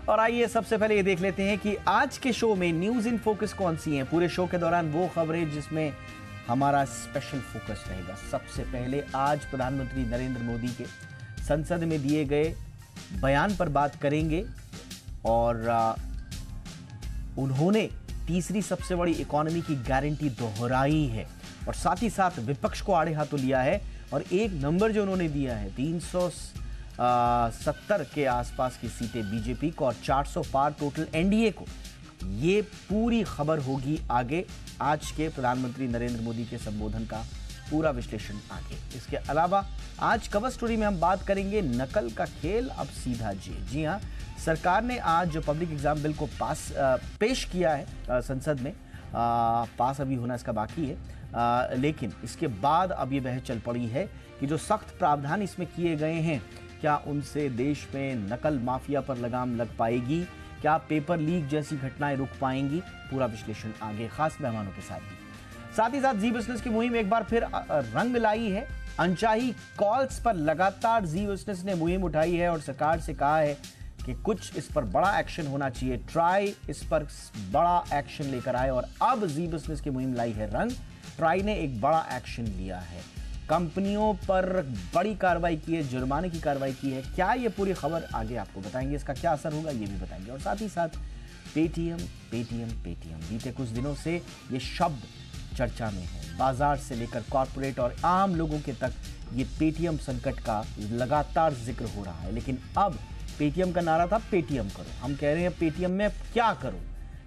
और आइए सबसे पहले ये देख लेते हैं कि आज के शो में न्यूज इन फोकस कौन सी हैं। पूरे शो के दौरान वो खबरें जिसमें हमारा स्पेशल फोकस रहेगा। सबसे पहले आज प्रधानमंत्री नरेंद्र मोदी के संसद में दिए गए बयान पर बात करेंगे और उन्होंने तीसरी सबसे बड़ी इकोनॉमी की गारंटी दोहराई है और साथ ही साथ विपक्ष को आड़े हाथों लिया है। और एक नंबर जो उन्होंने दिया है 370 के आसपास की सीटें बीजेपी को और 400 पार टोटल एनडीए को। ये पूरी खबर होगी आगे, आज के प्रधानमंत्री नरेंद्र मोदी के संबोधन का पूरा विश्लेषण आगे। इसके अलावा आज कवर स्टोरी में हम बात करेंगे नकल का खेल अब सीधा जेल। जी हाँ, सरकार ने आज जो पब्लिक एग्जाम बिल को पेश किया है संसद में, पास अभी होना इसका बाकी है, लेकिन इसके बाद अब ये बहस चल पड़ी है कि जो सख्त प्रावधान इसमें किए गए हैं क्या उनसे देश में नकल माफिया पर लगाम लग पाएगी, क्या पेपर लीक जैसी घटनाएं रुक पाएंगी। पूरा विश्लेषण आगे खास मेहमानों के साथ भी। साथ ही साथ जी बिजनेस की मुहिम एक बार फिर रंग लाई है। अनचाही कॉल्स पर लगातार जी बिजनेस ने मुहिम उठाई है और सरकार से कहा है कि कुछ इस पर बड़ा एक्शन होना चाहिए। ट्राई इस पर बड़ा एक्शन लेकर आए और अब जी बिजनेस की मुहिम लाई है रंग। ट्राई ने एक बड़ा एक्शन लिया है, कंपनियों पर बड़ी कार्रवाई की है, जुर्माने की कार्रवाई की है। क्या ये पूरी खबर आगे आपको बताएंगे, इसका क्या असर होगा ये भी बताएंगे। और साथ ही साथ पेटीएम पेटीएम पेटीएम, बीते कुछ दिनों से ये शब्द चर्चा में है। बाजार से लेकर कॉर्पोरेट और आम लोगों के तक ये पेटीएम संकट का लगातार जिक्र हो रहा है। लेकिन अब पेटीएम का नारा था पेटीएम करो, हम कह रहे हैं पेटीएम में क्या करो।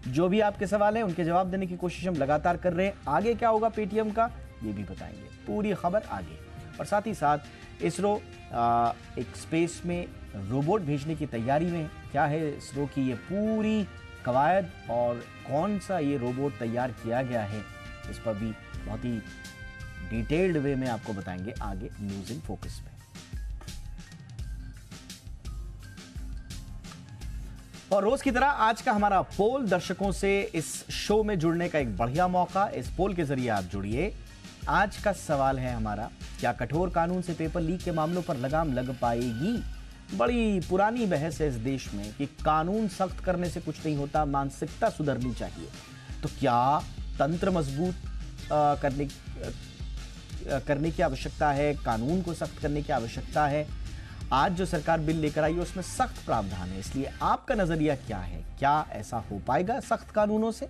जो भी आपके सवाल हैं उनके जवाब देने की कोशिश हम लगातार कर रहे हैं। आगे क्या होगा पेटीएम का ये भी बताएंगे, पूरी खबर आगे। और साथ ही साथ इसरो एक स्पेस में रोबोट भेजने की तैयारी में। क्या है इसरो की ये पूरी कवायद और कौन सा ये रोबोट तैयार किया गया है, इस पर भी बहुत ही डिटेल्ड वे में आपको बताएंगे आगे न्यूज इन फोकस में। और रोज की तरह आज का हमारा पोल, दर्शकों से इस शो में जुड़ने का एक बढ़िया मौका। इस पोल के जरिए आप जुड़िए। आज का सवाल है हमारा, क्या कठोर कानून से पेपर लीक के मामलों पर लगाम लग पाएगी। बड़ी पुरानी बहस है इस देश में कि कानून सख्त करने से कुछ नहीं होता, मानसिकता सुधरनी चाहिए। तो क्या तंत्र मजबूत करने की आवश्यकता है, कानून को सख्त करने की आवश्यकता है। आज जो सरकार बिल लेकर आई है उसमें सख्त प्रावधान है, इसलिए आपका नजरिया क्या है, क्या ऐसा हो पाएगा सख्त कानूनों से?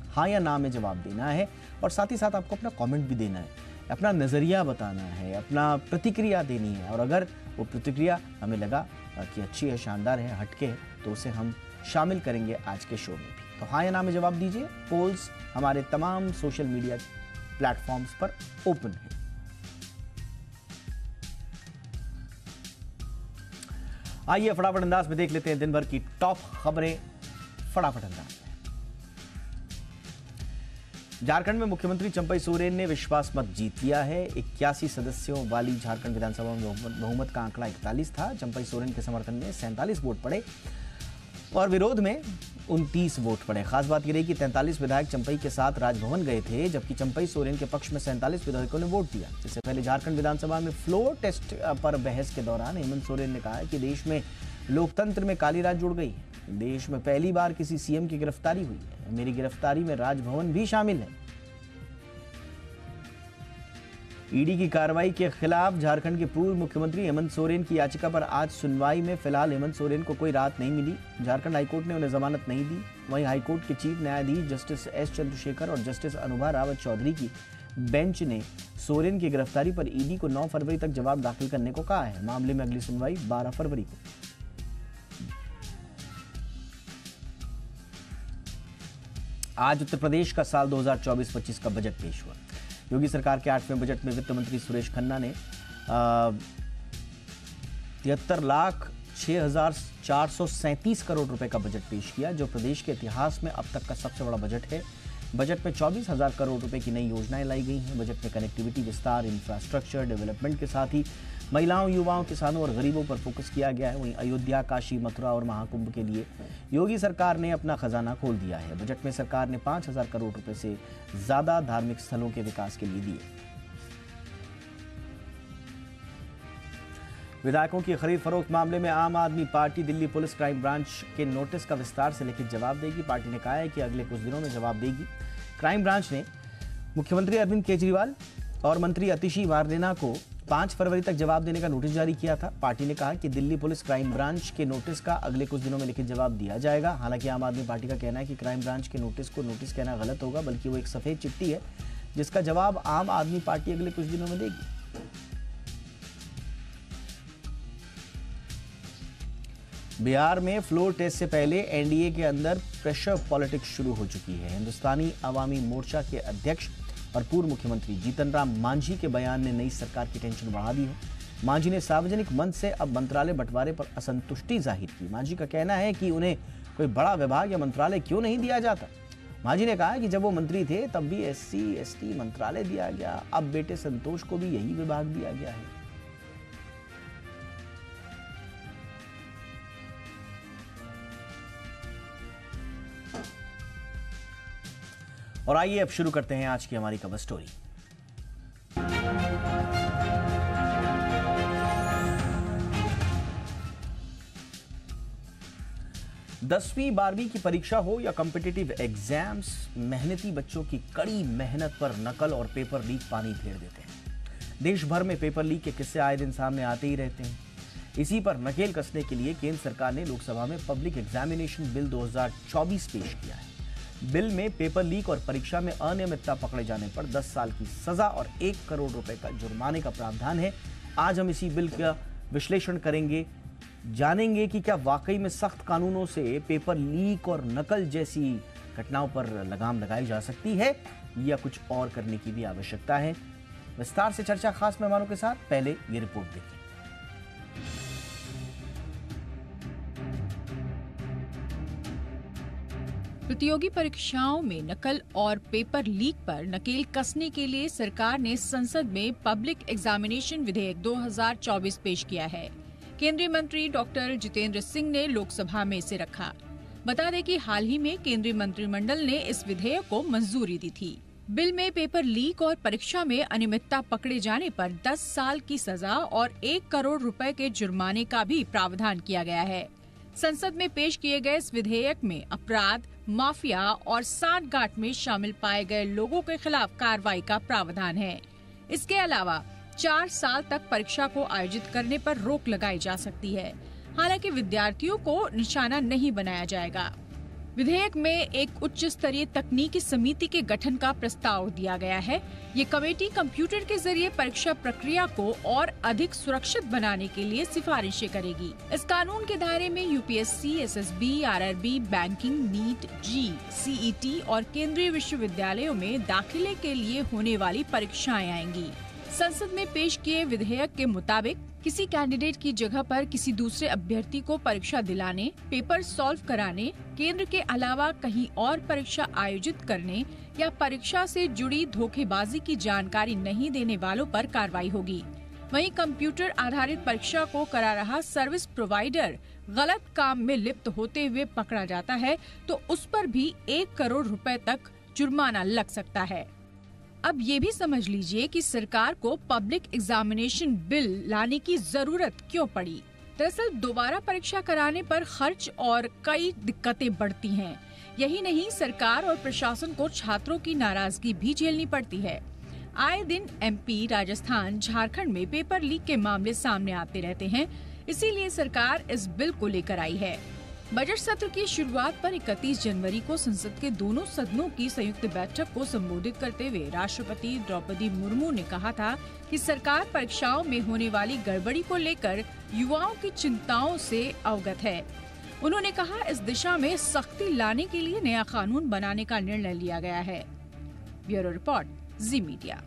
हाँ या ना में जवाब देना है और साथ ही साथ आपको अपना कमेंट भी देना है, अपना नजरिया बताना है, अपना प्रतिक्रिया देनी है। और अगर वो प्रतिक्रिया हमें लगा कि अच्छी है, शानदार है, हटके है, तो उसे हम शामिल करेंगे आज के शो में भी। तो हाँ या ना में जवाब दीजिए। पोल्स हमारे तमाम सोशल मीडिया प्लेटफॉर्म्स पर ओपन है। आइए फटाफट अंदाज में देख लेते हैं दिन भर की टॉप खबरें फटाफट अंदाज में। झारखंड में मुख्यमंत्री चंपई सोरेन ने विश्वास मत जीत लिया है। 81 सदस्यों वाली झारखंड विधानसभा में बहुमत का आंकड़ा 41 था। चंपई सोरेन के समर्थन में 47 वोट पड़े और विरोध में 29 वोट पड़े। खास बात यह रही कि 43 विधायक चंपई के साथ राजभवन गए थे, जबकि चंपई सोरेन के पक्ष में 47 विधायकों ने वोट दिया। इससे पहले झारखंड विधानसभा में फ्लोर टेस्ट पर बहस के दौरान हेमंत सोरेन ने कहा कि देश में लोकतंत्र में काली रात जुड़ गई है। देश में पहली बार किसी सीएम की गिरफ्तारी हुई है, मेरी गिरफ्तारी में राजभवन भी शामिल है। ईडी की कार्रवाई के खिलाफ झारखंड के पूर्व मुख्यमंत्री हेमंत सोरेन की याचिका पर आज सुनवाई में फिलहाल हेमंत सोरेन को कोई राहत नहीं मिली। झारखंड हाईकोर्ट ने उन्हें जमानत नहीं दी। वहीं हाईकोर्ट के चीफ न्यायाधीश जस्टिस एस चंद्रशेखर और जस्टिस अनुभा रावत चौधरी की बेंच ने सोरेन की गिरफ्तारी पर ईडी को 9 फरवरी तक जवाब दाखिल करने को कहा है। मामले में अगली सुनवाई 12 फरवरी को। आज उत्तर प्रदेश का साल 2024-25 का बजट पेश हुआ। योगी सरकार के 8वें बजट में वित्त मंत्री सुरेश खन्ना ने 73,06,437 करोड़ रुपए का बजट पेश किया, जो प्रदेश के इतिहास में अब तक का सबसे बड़ा बजट है। बजट में 24,000 करोड़ रुपए की नई योजनाएं लाई गई हैं। बजट में कनेक्टिविटी, विस्तार, इंफ्रास्ट्रक्चर डेवलपमेंट के साथ ही महिलाओं, युवाओं, किसानों और गरीबों पर फोकस किया गया है। वहीं अयोध्या, काशी, मथुरा और महाकुंभ के लिए योगी सरकार ने अपना खजाना खोल दिया है। बजट में सरकार ने 5,000 करोड़ रुपए से ज्यादा धार्मिक स्थलों के विकास के लिए दिए। विधायकों की खरीद फरोख्त मामले में आम आदमी party Delhi police crime branch के नोटिस का विस्तार से लिखित जवाब देगी। पार्टी ने कहा है कि अगले कुछ दिनों में जवाब देगी। क्राइम ब्रांच ने मुख्यमंत्री अरविंद केजरीवाल और मंत्री अतिशी वारनेना को 5 फरवरी तक जवाब देने का नोटिस जारी किया था। पार्टी ने कहा कि दिल्ली पुलिस क्राइम ब्रांच के नोटिस का अगले कुछ दिनों में लिखित जवाब दिया जाएगा। हालांकि आम आदमी पार्टी का कहना है कि क्राइम ब्रांच के नोटिस को नोटिस कहना गलत होगा, बल्कि वो एक सफेद चिट्ठी है जिसका जवाब आम आदमी पार्टी अगले कुछ दिनों में देगी। बिहार में फ्लोर टेस्ट से पहले एनडीए के अंदर प्रेशर पॉलिटिक्स शुरू हो चुकी है। हिंदुस्तानी अवामी मोर्चा के अध्यक्ष और पूर्व मुख्यमंत्री जीतन राम मांझी के बयान ने नई सरकार की टेंशन बढ़ा दी है। मांझी ने सार्वजनिक मंच से अब मंत्रालय बंटवारे पर असंतुष्टि जाहिर की। मांझी का कहना है कि उन्हें कोई बड़ा विभाग या मंत्रालय क्यों नहीं दिया जाता। मांझी ने कहा कि जब वो मंत्री थे तब भी SC/ST मंत्रालय दिया गया, अब बेटे संतोष को भी यही विभाग दिया गया है। और आइए अब शुरू करते हैं आज की हमारी कवर स्टोरी। दसवीं 12वीं की परीक्षा हो या कॉम्पिटिटिव एग्जाम्स, मेहनती बच्चों की कड़ी मेहनत पर नकल और पेपर लीक पानी फेर देते हैं। देश भर में पेपर लीक के किस्से आए दिन सामने आते ही रहते हैं। इसी पर नकेल कसने के लिए केंद्र सरकार ने लोकसभा में पब्लिक एग्जामिनेशन बिल 2024 पेश किया है। बिल में पेपर लीक और परीक्षा में अनियमितता पकड़े जाने पर 10 साल की सजा और 1 करोड़ रुपए का जुर्माने का प्रावधान है। आज हम इसी बिल का विश्लेषण करेंगे, जानेंगे कि क्या वाकई में सख्त कानूनों से पेपर लीक और नकल जैसी घटनाओं पर लगाम लगाई जा सकती है या कुछ और करने की भी आवश्यकता है। विस्तार से चर्चा खास मेहमानों के साथ, पहले ये रिपोर्ट देखिए। प्रतियोगी परीक्षाओं में नकल और पेपर लीक पर नकेल कसने के लिए सरकार ने संसद में पब्लिक एग्जामिनेशन विधेयक 2024 पेश किया है। केंद्रीय मंत्री डॉक्टर जितेंद्र सिंह ने लोकसभा में इसे रखा। बता दें कि हाल ही में केंद्रीय मंत्रिमंडल ने इस विधेयक को मंजूरी दी थी। बिल में पेपर लीक और परीक्षा में अनियमितता पकड़े जाने पर 10 साल की सजा और 1 करोड़ रुपए के जुर्माने का भी प्रावधान किया गया है। संसद में पेश किए गए इस विधेयक में अपराध, माफिया और सांठगांठ में शामिल पाए गए लोगों के खिलाफ कार्रवाई का प्रावधान है। इसके अलावा 4 साल तक परीक्षा को आयोजित करने पर रोक लगाई जा सकती है। हालांकि विद्यार्थियों को निशाना नहीं बनाया जाएगा। विधेयक में एक उच्च स्तरीय तकनीकी समिति के गठन का प्रस्ताव दिया गया है। ये कमेटी कंप्यूटर के जरिए परीक्षा प्रक्रिया को और अधिक सुरक्षित बनाने के लिए सिफारिशें करेगी। इस कानून के दायरे में UPSC, SSB, RRB, banking, NEET, CET और केंद्रीय विश्वविद्यालयों में दाखिले के लिए होने वाली परीक्षाएं आएंगी। संसद में पेश किए विधेयक के मुताबिक किसी कैंडिडेट की जगह पर किसी दूसरे अभ्यर्थी को परीक्षा दिलाने, पेपर सॉल्व कराने, केंद्र के अलावा कहीं और परीक्षा आयोजित करने या परीक्षा से जुड़ी धोखेबाजी की जानकारी नहीं देने वालों पर कार्रवाई होगी। वहीं कंप्यूटर आधारित परीक्षा को करा रहा सर्विस प्रोवाइडर गलत काम में लिप्त होते हुए पकड़ा जाता है तो उस पर भी 1 करोड़ रुपए तक जुर्माना लग सकता है। अब ये भी समझ लीजिए कि सरकार को पब्लिक एग्जामिनेशन बिल लाने की जरूरत क्यों पड़ी। दरअसल दोबारा परीक्षा कराने पर खर्च और कई दिक्कतें बढ़ती हैं। यही नहीं, सरकार और प्रशासन को छात्रों की नाराजगी भी झेलनी पड़ती है। आए दिन MP, राजस्थान, झारखंड में पेपर लीक के मामले सामने आते रहते हैं। इसीलिए सरकार इस बिल को लेकर आई है। बजट सत्र की शुरुआत पर 31 जनवरी को संसद के दोनों सदनों की संयुक्त बैठक को संबोधित करते हुए राष्ट्रपति द्रौपदी मुर्मू ने कहा था कि सरकार परीक्षाओं में होने वाली गड़बड़ी को लेकर युवाओं की चिंताओं से अवगत है। उन्होंने कहा, इस दिशा में सख्ती लाने के लिए नया कानून बनाने का निर्णय लिया गया है। ब्यूरो रिपोर्ट, जी मीडिया।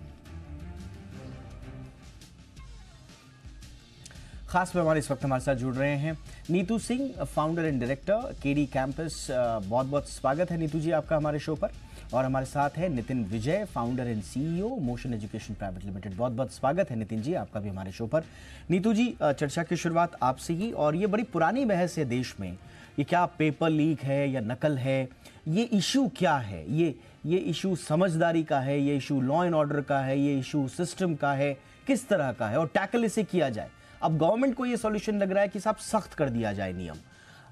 खास मेहमान इस वक्त हमारे साथ जुड़ रहे हैं Neetu Singh, founder and director KD campus. बहुत बहुत स्वागत है नीतू जी आपका हमारे शो पर। और हमारे साथ है Nitin Vijay, founder and CEO Motion Education Private Limited. बहुत बहुत स्वागत है नितिन जी आपका भी हमारे शो पर। नीतू जी, चर्चा की शुरुआत आपसे ही, और ये बड़ी पुरानी बहस है देश में, ये क्या पेपर लीक है या नकल है, ये इशू क्या है? ये इशू समझदारी का है, ये इशू लॉ एंड ऑर्डर का है, ये इशू सिस्टम का है, किस तरह का है और टैकल इसे किया जाए? अब गवर्नमेंट को यह सॉल्यूशन लग रहा है कि साहब सख्त कर दिया जाए नियम।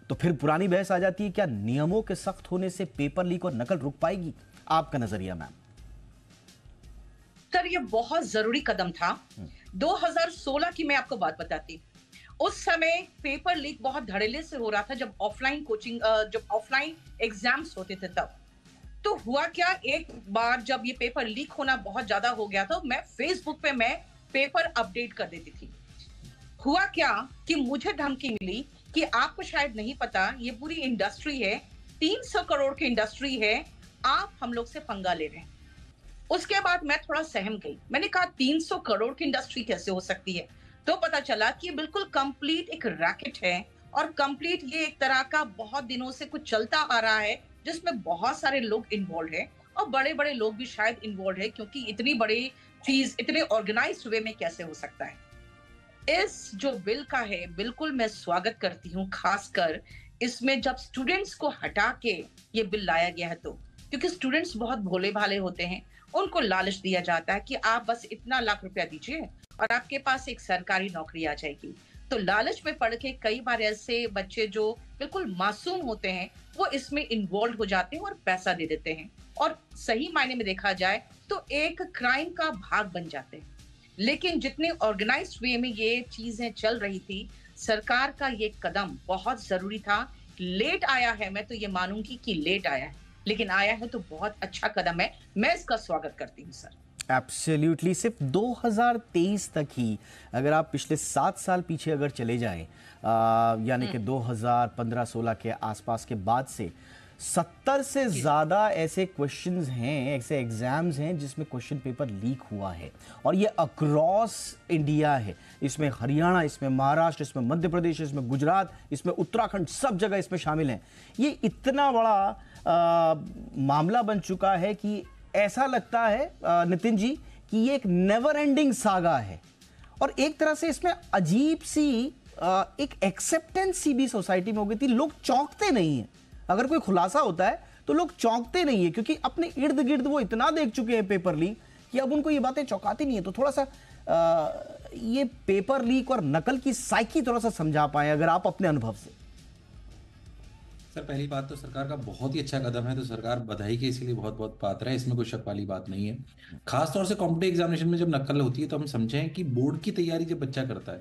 तो फिर पुरानी बहस आ जाती है, क्या नियमों के सख्त होने से पेपर लीक और नकल रुक पाएगी? आपका नजरिया मैम। सर, ये बहुत जरूरी कदम था। 2016 की मैं आपको बात बताती। उस समय पेपर लीक बहुत धड़ल्ले से हो रहा था, जब ऑफलाइन कोचिंग, जब ऑफलाइन एग्जाम्स होते थे तब। तो हुआ क्या, एक बार जब ये पेपर लीक होना बहुत ज्यादा हो गया था, मैं फेसबुक पे मैं पेपर अपडेट कर देती थी। हुआ क्या कि मुझे धमकी मिली कि आपको शायद नहीं पता, ये पूरी इंडस्ट्री है, 300 करोड़ की इंडस्ट्री है, आप हम लोग से पंगा ले रहे हैं। उसके बाद मैं थोड़ा सहम गई। मैंने कहा 300 करोड़ की इंडस्ट्री कैसे हो सकती है? तो पता चला कि बिल्कुल कंप्लीट एक रैकेट है, और कंप्लीट ये एक तरह का बहुत दिनों से कुछ चलता आ रहा है, जिसमें बहुत सारे लोग इन्वॉल्व हैं, और बड़े बड़े लोग भी शायद इन्वॉल्व है, क्योंकि इतनी बड़ी चीज इतने ऑर्गेनाइज्ड वे में कैसे हो सकता है। इस जो बिल का है, बिल्कुल मैं स्वागत करती हूँ। खासकर इसमें जब स्टूडेंट्स को हटा के ये बिल लाया गया है, तो क्योंकि स्टूडेंट्स बहुत भोले भाले होते हैं, उनको लालच दिया जाता है कि आप बस इतना लाख रुपया दीजिए और आपके पास एक सरकारी नौकरी आ जाएगी। तो लालच में पड़ के कई बार ऐसे बच्चे जो बिल्कुल मासूम होते हैं, वो इसमें इन्वॉल्व हो जाते हैं और पैसा दे देते हैं, और सही मायने में देखा जाए तो एक क्राइम का भाग बन जाते हैं। लेकिन जितने ऑर्गेनाइज्ड वे में ये चीजें चल रही थी, सरकार का ये कदम बहुत जरूरी था। लेट आया है, मैं तो ये मानूंगी कि लेट आया है, लेकिन आया है तो बहुत अच्छा कदम है। मैं इसका स्वागत करती हूँ सर। एब्सोल्युटली। सिर्फ 2023 तक ही अगर आप पिछले 7 साल पीछे अगर चले जाएं, यानी कि 2015-16 के आसपास के बाद से 70 से ज़्यादा ऐसे क्वेश्चंस हैं, ऐसे एग्जाम्स हैं जिसमें क्वेश्चन पेपर लीक हुआ है, और ये अक्रॉस इंडिया है। इसमें हरियाणा, इसमें महाराष्ट्र, इसमें मध्य प्रदेश, इसमें गुजरात, इसमें उत्तराखंड, सब जगह इसमें शामिल हैं। ये इतना बड़ा मामला बन चुका है कि ऐसा लगता है नितिन जी कि ये एक नेवर एंडिंग सागा है, और एक तरह से इसमें अजीब सी एक एक्सेप्टेंस सी भी सोसाइटी में हो गई थी। लोग चौंकते नहीं हैं, अगर कोई खुलासा होता है तो लोग चौंकते नहीं है, क्योंकि अपने इर्द गिर्द वो इतना देख चुके हैं पेपर लीक कि अब उनको ये बातें चौंकाती नहीं है। तो थोड़ा सा ये पेपर लीक और नकल की साइकी थोड़ा सा समझा पाए अगर आप अपने अनुभव से। सर, पहली बात तो सरकार का बहुत ही अच्छा कदम है, तो सरकार बधाई के इसके लिए बहुत बहुत पात्र है, इसमें कोई शक वाली बात नहीं है। खासतौर से कॉम्पिटिटिव एग्जामिनेशन में जब नकल होती है तो हम समझें कि बोर्ड की तैयारी जब बच्चा करता है,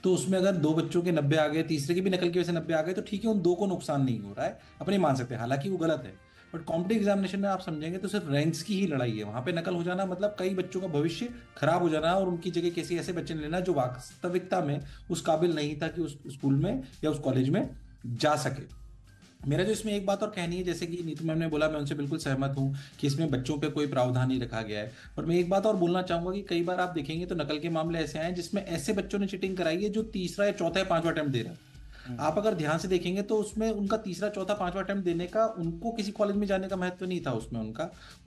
तो उसमें अगर 2 बच्चों के 90 आ गए, तीसरे के भी नकल की वजह से 90 आ गए, तो ठीक है, उन 2 को नुकसान नहीं हो रहा है, अपने मान सकते हैं, हालांकि वो गलत है। बट कॉम्पिटिटिव एग्जामिनेशन में आप समझेंगे तो सिर्फ रैंक्स की ही लड़ाई है। वहां पे नकल हो जाना मतलब कई बच्चों का भविष्य खराब हो जाना, और उनकी जगह किसी ऐसे बच्चे ने लेना जो वास्तविकता में उस काबिल नहीं था कि उस स्कूल में या उस कॉलेज में जा सके। मेरा जो इसमें एक बात और कहनी है, जैसे कि नीतू मैम ने बोला, मैं उनसे बिल्कुल सहमत हूं कि इसमें बच्चों पे कोई प्रावधान नहीं रखा गया है। पर मैं एक बात और बोलना चाहूंगा कि कई बार आप देखेंगे तो नकल के मामले ऐसे आए जिसमें ऐसे बच्चों ने चीटिंग कराई है जो तीसरा या चौथा या 5वां अटेम्प्ट दे रहा है। आप अगर ध्यान से देखेंगे तो उसमें उनका तीसरा, चौथा, 5वां अटेम्प्ट देने का उनको किसी कॉलेज में जाने का महत्व नहीं था। उसमें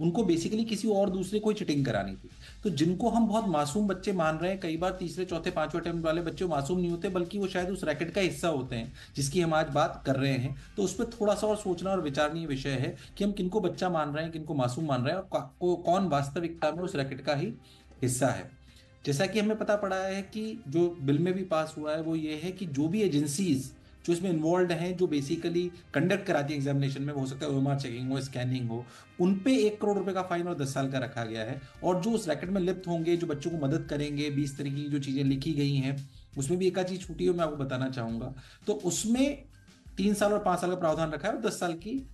उनको बेसिकली किसी और दूसरे को चीटिंग करानी थी। तो जिनको हम बहुत मासूम बच्चे मान रहे हैं, कई बार तीसरे, चौथे, 5वें अटेम्प्ट वाले बच्चे मासूम नहीं होते, बल्कि वो शायद उस रैकेट का हिस्सा होते हैं जिसकी हम आज बात कर रहे हैं। तो उस पर थोड़ा सा और सोचना और विचारणीय विषय है कि हम किनको बच्चा मान रहे हैं, किनको मासूम मान रहे हैं, और कौन वास्तविकता में उस रैकेट का ही हिस्सा है। जैसा कि हमें पता पड़ा है कि जो बिल में भी पास हुआ है वो ये है कि जो भी एजेंसीज जो इसमें इन्वॉल्व हैं, जो बेसिकली कंडक्ट कराती है एग्जामिनेशन में, हो सकता है ओएमआर चेकिंग हो, स्कैनिंग हो, उन पे 1 करोड़ रुपए का फाइन और 10 साल का रखा गया है। और जो उस रैकेट में लिप्त होंगे, जो बच्चों को मदद करेंगे, 20 तरीके की जो चीजें लिखी गई हैं, उसमें भी एक आध चीज छूटी है, मैं आपको बताना चाहूंगा। तो उसमें 3 साल और 5 साल का प्रावधान रखा है, और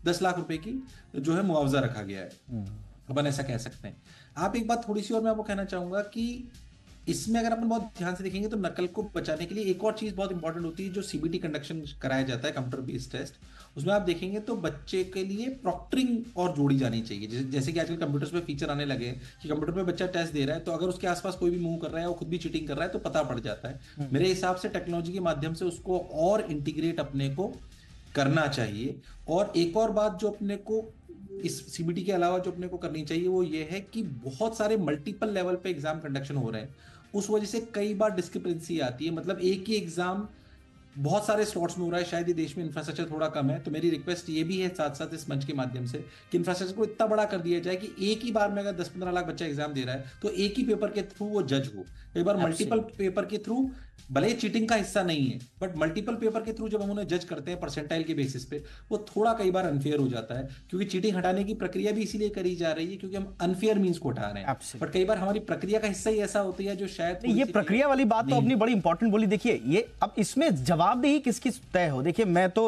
10 लाख रुपए की जो है मुआवजा रखा गया है। अपन ऐसा कह सकते हैं। आप एक बात थोड़ी सी और मैं आपको कहना चाहूंगा कि इसमें अगर अपन बहुत ध्यान से देखेंगे तो नकल को बचाने के लिए एक और चीज बहुत इंपॉर्टेंट होती है, जो सीबीटी कंडक्शन कराया जाता है, कंप्यूटर बेस्ड टेस्ट। उसमें आप देखेंगे तो बच्चे के लिए प्रॉक्टरिंग और जोड़ी जानी चाहिए। जैसे कि आजकल कंप्यूटर्स पे फीचर आने लगे कि कंप्यूटर पे बच्चा टेस्ट दे रहा है, तो अगर उसके आसपास कोई भी मूव कर रहा है, वो खुद भी चीटिंग कर रहा है, तो पता पड़ जाता है। मेरे हिसाब से टेक्नोलॉजी के माध्यम से उसको और इंटीग्रेट अपने को करना चाहिए। और एक और बात जो अपने को इस सीबीटी के अलावा जो अपने को करनी चाहिए वो ये है कि बहुत सारे मल्टीपल लेवल पे एग्जाम कंडक्शन हो रहे हैं, उस वजह से कई बार डिस्क्रिपेंसी आती है। मतलब एक ही एग्जाम बहुत सारे स्लॉट्स में हो रहा है, शायद ये देश में इंफ्रास्ट्रक्चर थोड़ा कम है, तो मेरी रिक्वेस्ट ये भी है साथ साथ इस मंच के माध्यम से कि इंफ्रास्ट्रक्चर को इतना बड़ा कर दिया जाए कि एक ही बार में अगर 10-15 लाख बच्चा एग्जाम दे रहा है तो एक ही पेपर के थ्रू वो जज हो। कई बार मल्टीपल पेपर के थ्रू, भले चीटिंग का हिस्सा नहीं है, बट मल्टीपल पेपर के थ्रू जब हम उन्हें जज करते हैं परसेंटाइल के बेसिस पे, वो थोड़ा कई बार अनफेयर हो जाता है, क्योंकि चीटिंग हटाने की प्रक्रिया भी इसीलिए करी जा रही है क्योंकि हम अनफेयर मींस को हटा रहे हैं। बट कई बार हमारी प्रक्रिया का हिस्सा ही ऐसा होती है जो शायद ये प्रक्रिया वाली बात तो अपनी बड़ी इंपॉर्टेंट बोली। देखिए ये अब इसमें जवाबदेही किसकी तय हो। देखिए मैं तो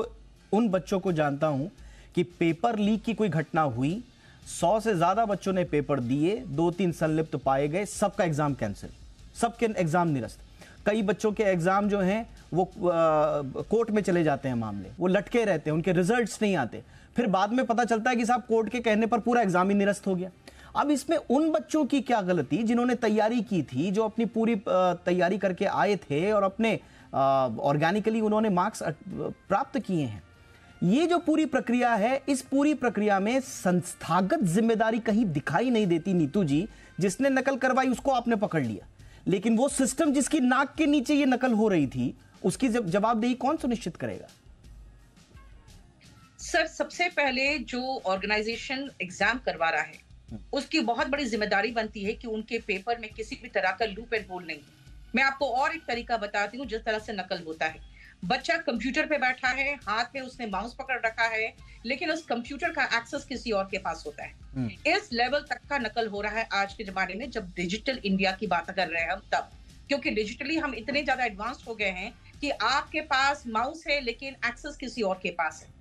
उन बच्चों को जानता हूं कि पेपर लीक की कोई घटना हुई, 100 से ज्यादा बच्चों ने पेपर दिए, 2-3 संलिप्त पाए गए, सबका एग्जाम कैंसिल, सबके एग्जाम निरस्त। कई बच्चों के एग्जाम जो हैं वो कोर्ट में चले जाते हैं मामले, वो लटके रहते हैं, उनके रिजल्ट्स नहीं आते, फिर बाद में पता चलता है कि साहब कोर्ट के कहने पर पूरा एग्जाम ही निरस्त हो गया। अब इसमें उन बच्चों की क्या गलती जिन्होंने तैयारी की थी, जो अपनी पूरी तैयारी करके आए थे और अपने ऑर्गेनिकली उन्होंने मार्क्स प्राप्त किए हैं। ये जो पूरी प्रक्रिया है, इस पूरी प्रक्रिया में संस्थागत जिम्मेदारी कहीं दिखाई नहीं देती। नीतू जी, जिसने नकल करवाई उसको आपने पकड़ लिया, लेकिन वो सिस्टम जिसकी नाक के नीचे ये नकल हो रही थी, उसकी जवाबदेही कौन सुनिश्चित करेगा? सर, सबसे पहले जो ऑर्गेनाइजेशन एग्जाम करवा रहा है उसकी बहुत बड़ी जिम्मेदारी बनती है कि उनके पेपर में किसी भी तरह का लूप एंड होल नहीं। मैं आपको और एक तरीका बताती हूँ जिस तरह से नकल होता है। बच्चा कंप्यूटर पे बैठा है, हाथ में उसने माउस पकड़ रखा है, लेकिन उस कंप्यूटर का एक्सेस किसी और के पास होता है। इस लेवल तक का नकल हो रहा है आज के जमाने में, जब डिजिटल इंडिया की बात कर रहे हैं हम तब, क्योंकि डिजिटली हम इतने ज्यादा एडवांस्ड हो गए हैं कि आपके पास माउस है लेकिन एक्सेस किसी और के पास है।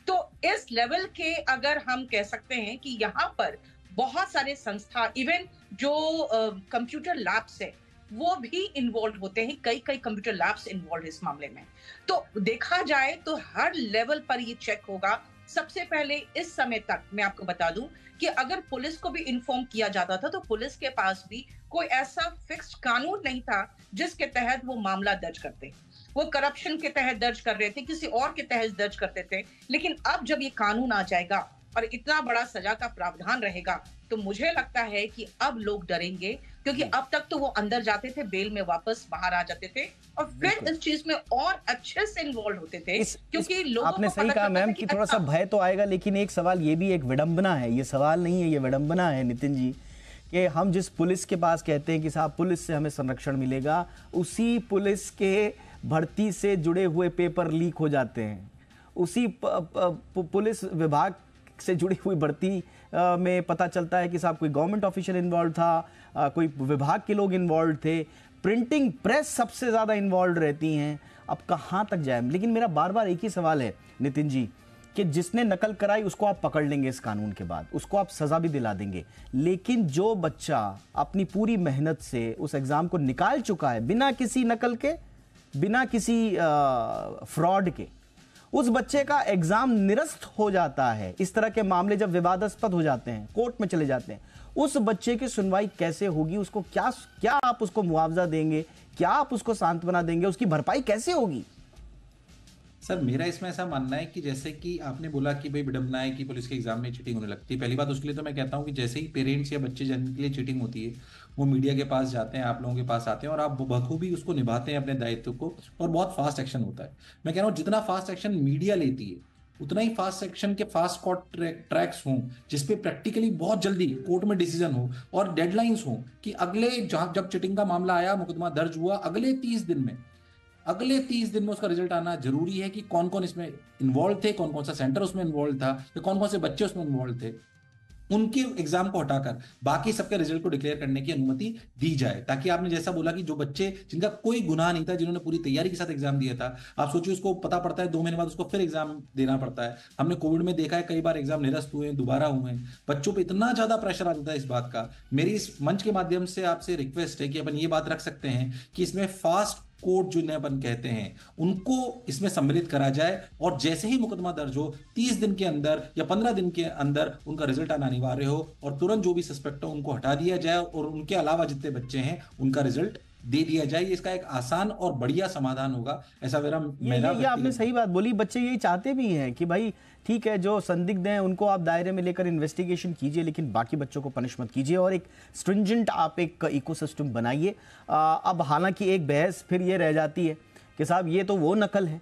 तो इस लेवल के अगर हम कह सकते हैं कि यहाँ पर बहुत सारे संस्था, इवन जो कंप्यूटर लैब्स है वो भी इन्वॉल्व होते हैं, कई कंप्यूटर लैब्स इन्वॉल्व इस मामले में। तो देखा जाए तो हर लेवल पर ये चेक होगा। सबसे पहले इस समय तक मैं आपको बता दूं कि अगर पुलिस को भी इन्फॉर्म किया जाता था तो पुलिस के पास भी कोई ऐसा फिक्स्ड कानून नहीं था जिसके तहत वो मामला दर्ज करते। वो करप्शन के तहत दर्ज कर रहे थे, किसी और के तहत दर्ज करते थे। लेकिन अब जब ये कानून आ जाएगा और इतना बड़ा सजा का प्रावधान रहेगा तो मुझे लगता है कि अब लोग डरेंगे, क्योंकि अब तक तो वो अंदर जाते थे, बेल में वापस बाहर आ जाते थे और फिर इस चीज में और अच्छे से इन्वॉल्व होते थे। क्योंकि लोगों आपने सही कहा मैम कि थोड़ा सा भय तो आएगा, लेकिन एक सवाल ये भी, एक विडंबना है, ये सवाल नहीं है, ये विडंबना है नितिन जी, कि हम जिस पुलिस के पास कहते हैं कि साहब पुलिस से हमें संरक्षण मिलेगा, उसी पुलिस के भर्ती से जुड़े हुए पेपर लीक हो जाते हैं, उसी पुलिस विभाग से जुड़ी हुई भर्ती में पता चलता है कि साहब कोई गवर्नमेंट ऑफिशियल इन्वॉल्व था, कोई विभाग के लोग इन्वॉल्व थे, प्रिंटिंग प्रेस सबसे ज़्यादा इन्वॉल्व रहती हैं। अब कहाँ तक जाए? लेकिन मेरा बार बार एक ही सवाल है नितिन जी, कि जिसने नकल कराई उसको आप पकड़ लेंगे इस कानून के बाद, उसको आप सज़ा भी दिला देंगे, लेकिन जो बच्चा अपनी पूरी मेहनत से उस एग्ज़ाम को निकाल चुका है बिना किसी नकल के, बिना किसी फ्रॉड के, उस बच्चे का एग्जाम निरस्त हो जाता है। इस तरह के मामले जब विवादास्पद हो जाते हैं, कोर्ट में चले जाते हैं, उस बच्चे की सुनवाई कैसे होगी? उसको क्या आप उसको मुआवजा देंगे? क्या आप उसको सांत्वना देंगे? उसकी भरपाई कैसे होगी? सर, मेरा इसमें ऐसा मानना है कि जैसे कि आपने बोला कि भाई विडंबना है कि पुलिस के एग्जाम में चीटिंग होने लगती है। पहली बात उसके लिए तो मैं कहता हूं कि जैसे ही पेरेंट्स या बच्चे जिनके लिए चीटिंग होती है वो मीडिया के पास जाते हैं, आप लोगों के पास आते हैं और आप बखूबी उसको निभाते हैं अपने दायित्व को, और बहुत फास्ट एक्शन होता है। मैं कह रहा हूँ जितना फास्ट एक्शन मीडिया लेती है उतना ही फास्ट एक्शन के फास्ट कोर्ट ट्रैक्स हों जिसपे प्रैक्टिकली बहुत जल्दी कोर्ट में डिसीजन हो और डेडलाइंस हो कि अगले जब चीटिंग का मामला आया, मुकदमा दर्ज हुआ, अगले 30 दिन में उसका रिजल्ट आना जरूरी है कि कौन कौन इसमें इन्वॉल्व थे, कौन कौन सा सेंटर उसमें इन्वॉल्व था, या कौन कौन से बच्चे उसमें इन्वॉल्व थे। उनके एग्जाम को हटाकर बाकी सबके रिजल्ट को डिक्लेयर करने की अनुमति दी जाए, ताकि आपने जैसा बोला कि जो बच्चे जिनका कोई गुनाह नहीं था, जिन्होंने पूरी तैयारी के साथ एग्जाम दिया था, आप सोचिए उसको पता पड़ता है 2 महीने बाद उसको फिर एग्जाम देना पड़ता है। हमने कोविड में देखा है कई बार एग्जाम निरस्त हुए, दोबारा हुए, बच्चों पर इतना ज्यादा प्रेशर आ जाता है इस बात का। मेरी इस मंच के माध्यम से आपसे रिक्वेस्ट है कि अपन ये बात रख सकते हैं कि इसमें फास्ट कोर्ट जिन्हें अपन कहते हैं उनको इसमें सम्मिलित करा जाए, और जैसे ही मुकदमा दर्ज हो 30 दिन के अंदर या 15 दिन के अंदर उनका रिजल्ट आना अनिवार्य हो, और तुरंत जो भी सस्पेक्ट हो उनको हटा दिया जाए, और उनके अलावा जितने बच्चे हैं उनका रिजल्ट दे दिया जाए। इसका एक आसान और बढ़िया समाधान होगा, ऐसा मेरा ये आपने सही बात बोली। बच्चे यही चाहते भी हैं कि भाई ठीक है, जो संदिग्ध हैं उनको आप दायरे में लेकर इन्वेस्टिगेशन कीजिए, लेकिन बाकी बच्चों को पनिश मत कीजिए, और एक स्ट्रिंजेंट आप एक इकोसिस्टम बनाइए। अब हालांकि एक बहस फिर ये रह जाती है कि साहब ये तो वो नकल है,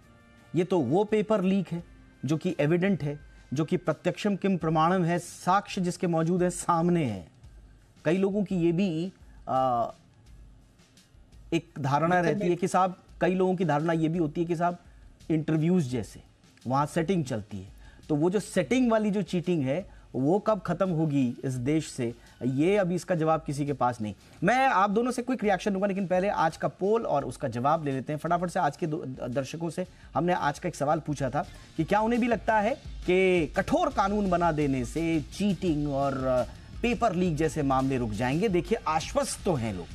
ये तो वो पेपर लीक है जो कि एविडेंट है, जो कि प्रत्यक्षम किम प्रमाणम है, साक्ष्य जिसके मौजूद है, सामने है। कई लोगों की ये भी एक धारणा रहती है कि साहब, कई लोगों की धारणा ये भी होती है कि साहब इंटरव्यूज जैसे वहाँ सेटिंग चलती है, तो वो जो सेटिंग वाली जो चीटिंग है वो कब खत्म होगी इस देश से, ये अभी इसका जवाब किसी के पास नहीं। मैं आप दोनों से क्विक रिएक्शन दूंगा, लेकिन पहले आज का पोल और उसका जवाब ले लेते हैं फटाफट से। आज के दर्शकों से हमने आज का एक सवाल पूछा था कि क्या उन्हें भी लगता है कि कठोर कानून बना देने से चीटिंग और पेपर लीक जैसे मामले रुक जाएंगे। देखिए, आश्वस्त तो हैं लोग,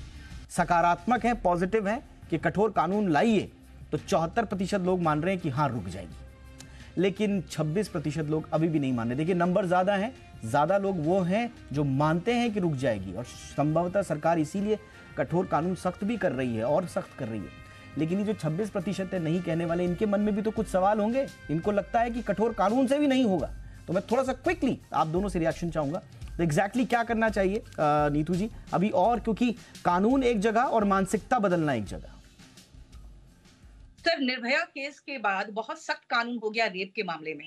सकारात्मक हैं, पॉजिटिव हैं कि कठोर कानून लाइए, तो 74% लोग मान रहे हैं कि हाँ रुक जाएगी, लेकिन 26% लोग अभी भी नहीं मान रहे। देखिए, नंबर ज्यादा हैं, ज्यादा लोग वो हैं जो मानते हैं कि रुक जाएगी, और संभवतः सरकार इसीलिए कठोर कानून सख्त भी कर रही है और सख्त कर रही है। लेकिन ये जो 26% है नहीं कहने वाले, इनके मन में भी तो कुछ सवाल होंगे, इनको लगता है कि कठोर कानून से भी नहीं होगा। तो मैं थोड़ा सा क्विकली आप दोनों से रिएक्शन चाहूंगा। तो एग्जैक्टली क्या करना चाहिए नीतू जी अभी, और क्योंकि कानून एक जगह और मानसिकता बदलना एक जगह। सर, निर्भया केस के बाद बहुत सख्त कानून हो गया रेप के मामले में,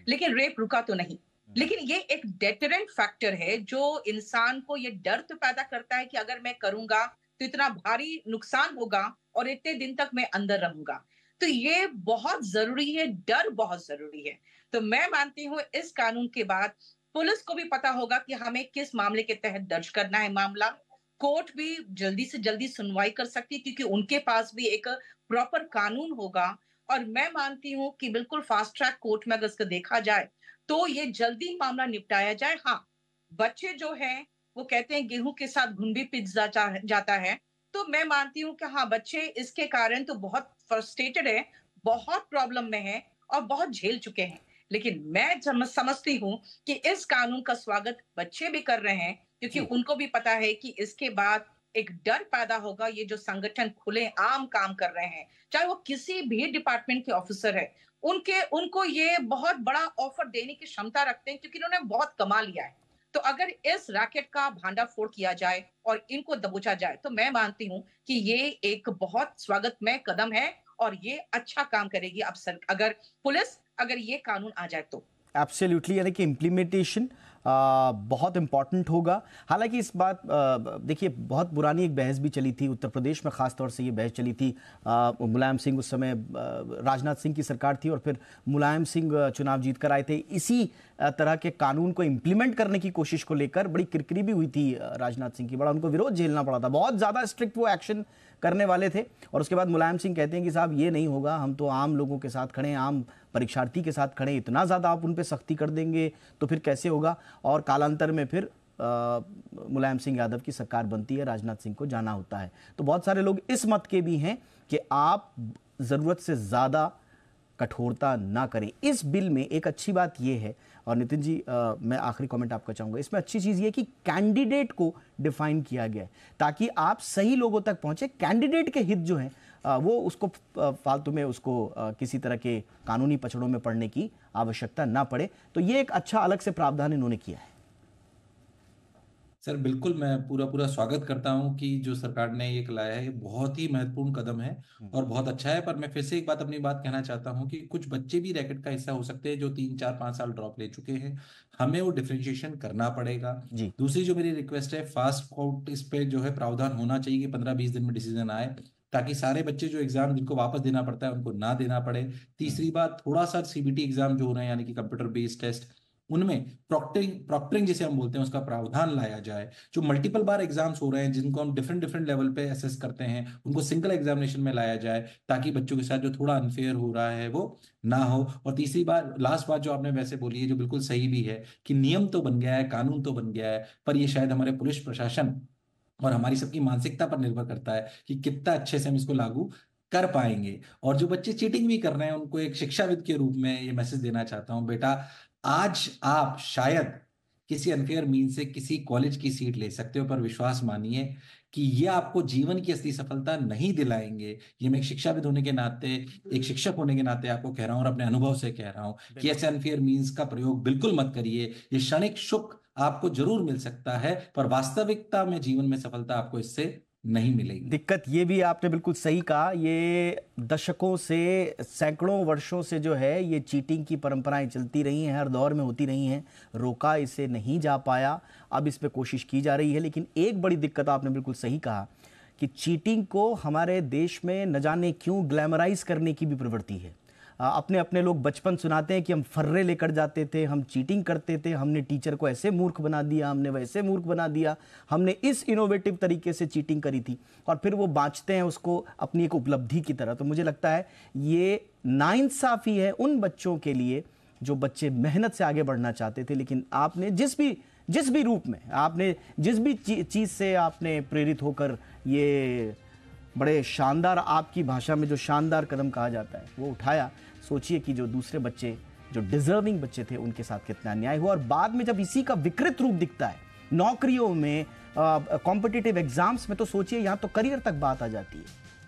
लेकिन रेप रुका तो नहीं। लेकिन ये एक डेटरेंट फैक्टर है जो इंसान को ये डर तो पैदा करता है कि अगर मैं करूंगा तो इतना भारी नुकसान होगा और इतने दिन तक मैं अंदर रहूंगा। तो ये बहुत जरूरी है, डर बहुत जरूरी है। तो मैं मानती हूँ इस कानून के बाद पुलिस को भी पता होगा कि हमें किस मामले के तहत दर्ज करना है मामला। कोर्ट भी जल्दी से जल्दी सुनवाई कर सकती है क्योंकि उनके पास भी एक प्रॉपर कानून होगा। और मैं मानती हूँ कि बिल्कुल फास्ट ट्रैक कोर्ट में अगर इसको देखा जाए तो ये जल्दी मामला निपटाया जाए। हाँ, बच्चे जो हैं वो कहते हैं गेहूं के साथ घुन भी पिस जाता है। तो मैं मानती हूँ कि हाँ, बच्चे इसके कारण तो बहुत फ्रस्ट्रेटेड है, बहुत प्रॉब्लम में है और बहुत झेल चुके हैं। लेकिन मैं समझती हूँ कि इस कानून का स्वागत बच्चे भी कर रहे हैं क्योंकि उनको भी पता है कि इसके बाद एक डर पैदा होगा। ये जो संगठन खुले आम काम कर रहे हैं, चाहे वो किसी भी डिपार्टमेंट के ऑफिसर है, उनको ये बहुत बड़ा ऑफर देने की क्षमता रखते हैं क्योंकि इन्होंने बहुत कमा लिया है। तो अगर इस रैकेट का भांडाफोड़ किया जाए और इनको दबोचा जाए तो मैं मानती हूँ कि ये एक बहुत स्वागतमय कदम है और ये अच्छा काम करेगी। अब अगर पुलिस अगर ये कानून आ जाए तो एब्सोल्युटली, यानी कि इम्प्लीमेंटेशन बहुत इंपॉर्टेंट होगा। हालांकि इस बात देखिए, बहुत पुरानी एक बहस भी चली थी उत्तर प्रदेश में, खास तौर से ये बहस चली थी। मुलायम सिंह उस समय राजनाथ सिंह की सरकार थी और फिर मुलायम सिंह चुनाव जीत कर आए थे। इसी तरह के कानून को इम्प्लीमेंट करने की कोशिश को लेकर बड़ी किरकिरी भी हुई थी राजनाथ सिंह की, बड़ा उनको विरोध झेलना पड़ा था, बहुत ज़्यादा स्ट्रिक्ट वो एक्शन करने वाले थे। और उसके बाद मुलायम सिंह कहते हैं कि साहब ये नहीं होगा, हम तो आम लोगों के साथ खड़े हैं, आम परीक्षार्थी के साथ खड़े, इतना ज़्यादा आप उन पर सख्ती कर देंगे तो फिर कैसे होगा। और कालांतर में फिर मुलायम सिंह यादव की सरकार बनती है, राजनाथ सिंह को जाना होता है। तो बहुत सारे लोग इस मत के भी हैं कि आप ज़रूरत से ज़्यादा कठोरता ना करें। इस बिल में एक अच्छी बात यह है, और नितिन जी मैं आखिरी कमेंट आपका चाहूँगा, इसमें अच्छी चीज़ ये कि कैंडिडेट को डिफाइन किया गया है ताकि आप सही लोगों तक पहुँचे। कैंडिडेट के हित जो हैं वो उसको फालतू में उसको किसी तरह के कानूनी पचड़ों में पड़ने की आवश्यकता ना पड़े। तो ये एक अच्छा अलग से प्रावधान इन्होंने किया है। सर बिल्कुल, मैं पूरा स्वागत करता हूं कि जो सरकार ने ये लाया है, ये बहुत ही महत्वपूर्ण कदम है और बहुत अच्छा है। पर मैं फिर से एक बात अपनी बात कहना चाहता हूं कि कुछ बच्चे भी रैकेट का हिस्सा हो सकते हैं जो 3-4-5 साल ड्रॉप ले चुके हैं, हमें वो डिफरेंशिएशन करना पड़ेगा। दूसरी जो मेरी रिक्वेस्ट है, फास्ट कोर्ट इस पे जो है प्रावधान होना चाहिए कि 15-20 दिन में डिसीजन आए ताकि सारे बच्चे जो एग्जाम जिनको वापस देना पड़ता है उनको ना देना पड़े। तीसरी बात, थोड़ा सा सीबीटी एग्जाम जो हो रहे हैं यानी कि कंप्यूटर बेस्ड टेस्ट, उनमें प्रॉक्टरिंग जिसे हम बोलते हैं उसका प्रावधान लाया जाए। जो मल्टीपल बार एग्जाम्स हो रहे हैं जिनको हम डिफरेंट लेवल पे असेस करते हैं, उनको सिंगल एग्जामिनेशन में लाया जाए ताकि बच्चों के साथ जो थोड़ा अनफेयर हो रहा है वो ना हो। और तीसरी बात, लास्ट बात जो आपने वैसे बोली है जो बिल्कुल सही भी है कि नियम तो बन गया है, कानून तो बन गया है, पर ये शायद हमारे पुलिस प्रशासन और हमारी सबकी मानसिकता पर निर्भर करता है कि कितना अच्छे से हम इसको लागू कर पाएंगे। और जो बच्चे चीटिंग भी कर रहे हैं उनको एक शिक्षाविद के रूप में ये मैसेज देना चाहता हूं, बेटा आज आप शायद किसी अनफेयर मीन से किसी कॉलेज की सीट ले सकते हो, पर विश्वास मानिए कि ये आपको जीवन की असली सफलता नहीं दिलाएंगे। ये मैं एक शिक्षाविद होने के नाते, एक शिक्षक होने के नाते आपको कह रहा हूं और अपने अनुभव से कह रहा हूं कि ऐसे अनफेयर मीन्स का प्रयोग बिल्कुल मत करिए। ये क्षणिक सुख आपको जरूर मिल सकता है पर वास्तविकता में जीवन में सफलता आपको इससे नहीं मिलेगी। दिक्कत ये भी आपने बिल्कुल सही कहा, ये दशकों से, सैकड़ों वर्षों से जो है ये चीटिंग की परंपराएं चलती रही हैं, हर दौर में होती रही हैं, रोका इसे नहीं जा पाया, अब इस पे कोशिश की जा रही है। लेकिन एक बड़ी दिक्कत आपने बिल्कुल सही कहा कि चीटिंग को हमारे देश में न जाने क्यों ग्लैमराइज करने की भी प्रवृत्ति है। अपने अपने लोग बचपन सुनाते हैं कि हम फर्रे लेकर जाते थे, हम चीटिंग करते थे, हमने टीचर को ऐसे मूर्ख बना दिया, हमने वैसे मूर्ख बना दिया, हमने इस इनोवेटिव तरीके से चीटिंग करी थी, और फिर वो बाँचते हैं उसको अपनी एक उपलब्धि की तरह। तो मुझे लगता है ये नाइंसाफ़ी है उन बच्चों के लिए जो बच्चे मेहनत से आगे बढ़ना चाहते थे, लेकिन आपने जिस भी रूप में, आपने जिस भी चीज़ से आपने प्रेरित होकर ये बड़े शानदार, आपकी भाषा में जो शानदार कदम कहा जाता है वो उठाया, सोचिए कि जो दूसरे बच्चे, जो डिजर्विंग बच्चे थे, उनके साथ कितना अन्याय हुआ। और बाद में जब इसी का विकृत रूप दिखता है नौकरियों में, कॉम्पिटिटिव एग्जाम्स में, तो सोचिए यहाँ तो करियर तक बात आ जाती है,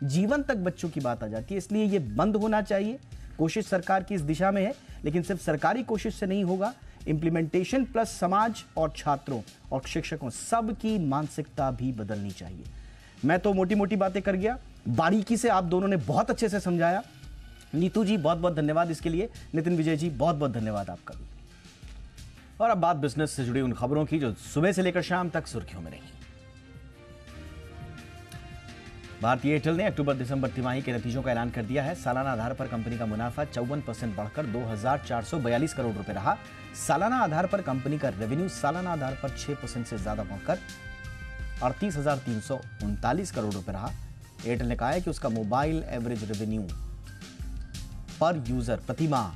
जीवन तक बच्चों की बात आ जाती है। इसलिए ये बंद होना चाहिए। कोशिश सरकार की इस दिशा में है, लेकिन सिर्फ सरकारी कोशिश से नहीं होगा, इम्प्लीमेंटेशन प्लस समाज और छात्रों और शिक्षकों सबकी मानसिकता भी बदलनी चाहिए। मैं तो मोटी मोटी बातें कर गया, बारीकी से आप दोनों ने बहुत अच्छे से समझाया। नीतू जी बहुत बहुत धन्यवाद इसके लिए, नितिन विजय जी बहुत बहुत धन्यवाद आपका भी। और अब बात बिजनेस से जुड़ी उन खबरों की जो सुबह से लेकर शाम तक सुर्खियों में रही। भारतीय एयरटेल ने अक्टूबर दिसंबर तिमाही के नतीजों का ऐलान कर दिया है। सालाना आधार पर कंपनी का मुनाफा 54% बढ़कर 2,442 करोड़ रुपए रहा। सालाना आधार पर कंपनी का रेवेन्यू सालाना आधार पर 6% से ज्यादा बढ़कर 38,339 करोड़ रुपए रहा। एयरटेल ने कहा है कि उसका मोबाइल एवरेज रेवेन्यू पर यूजर प्रति माह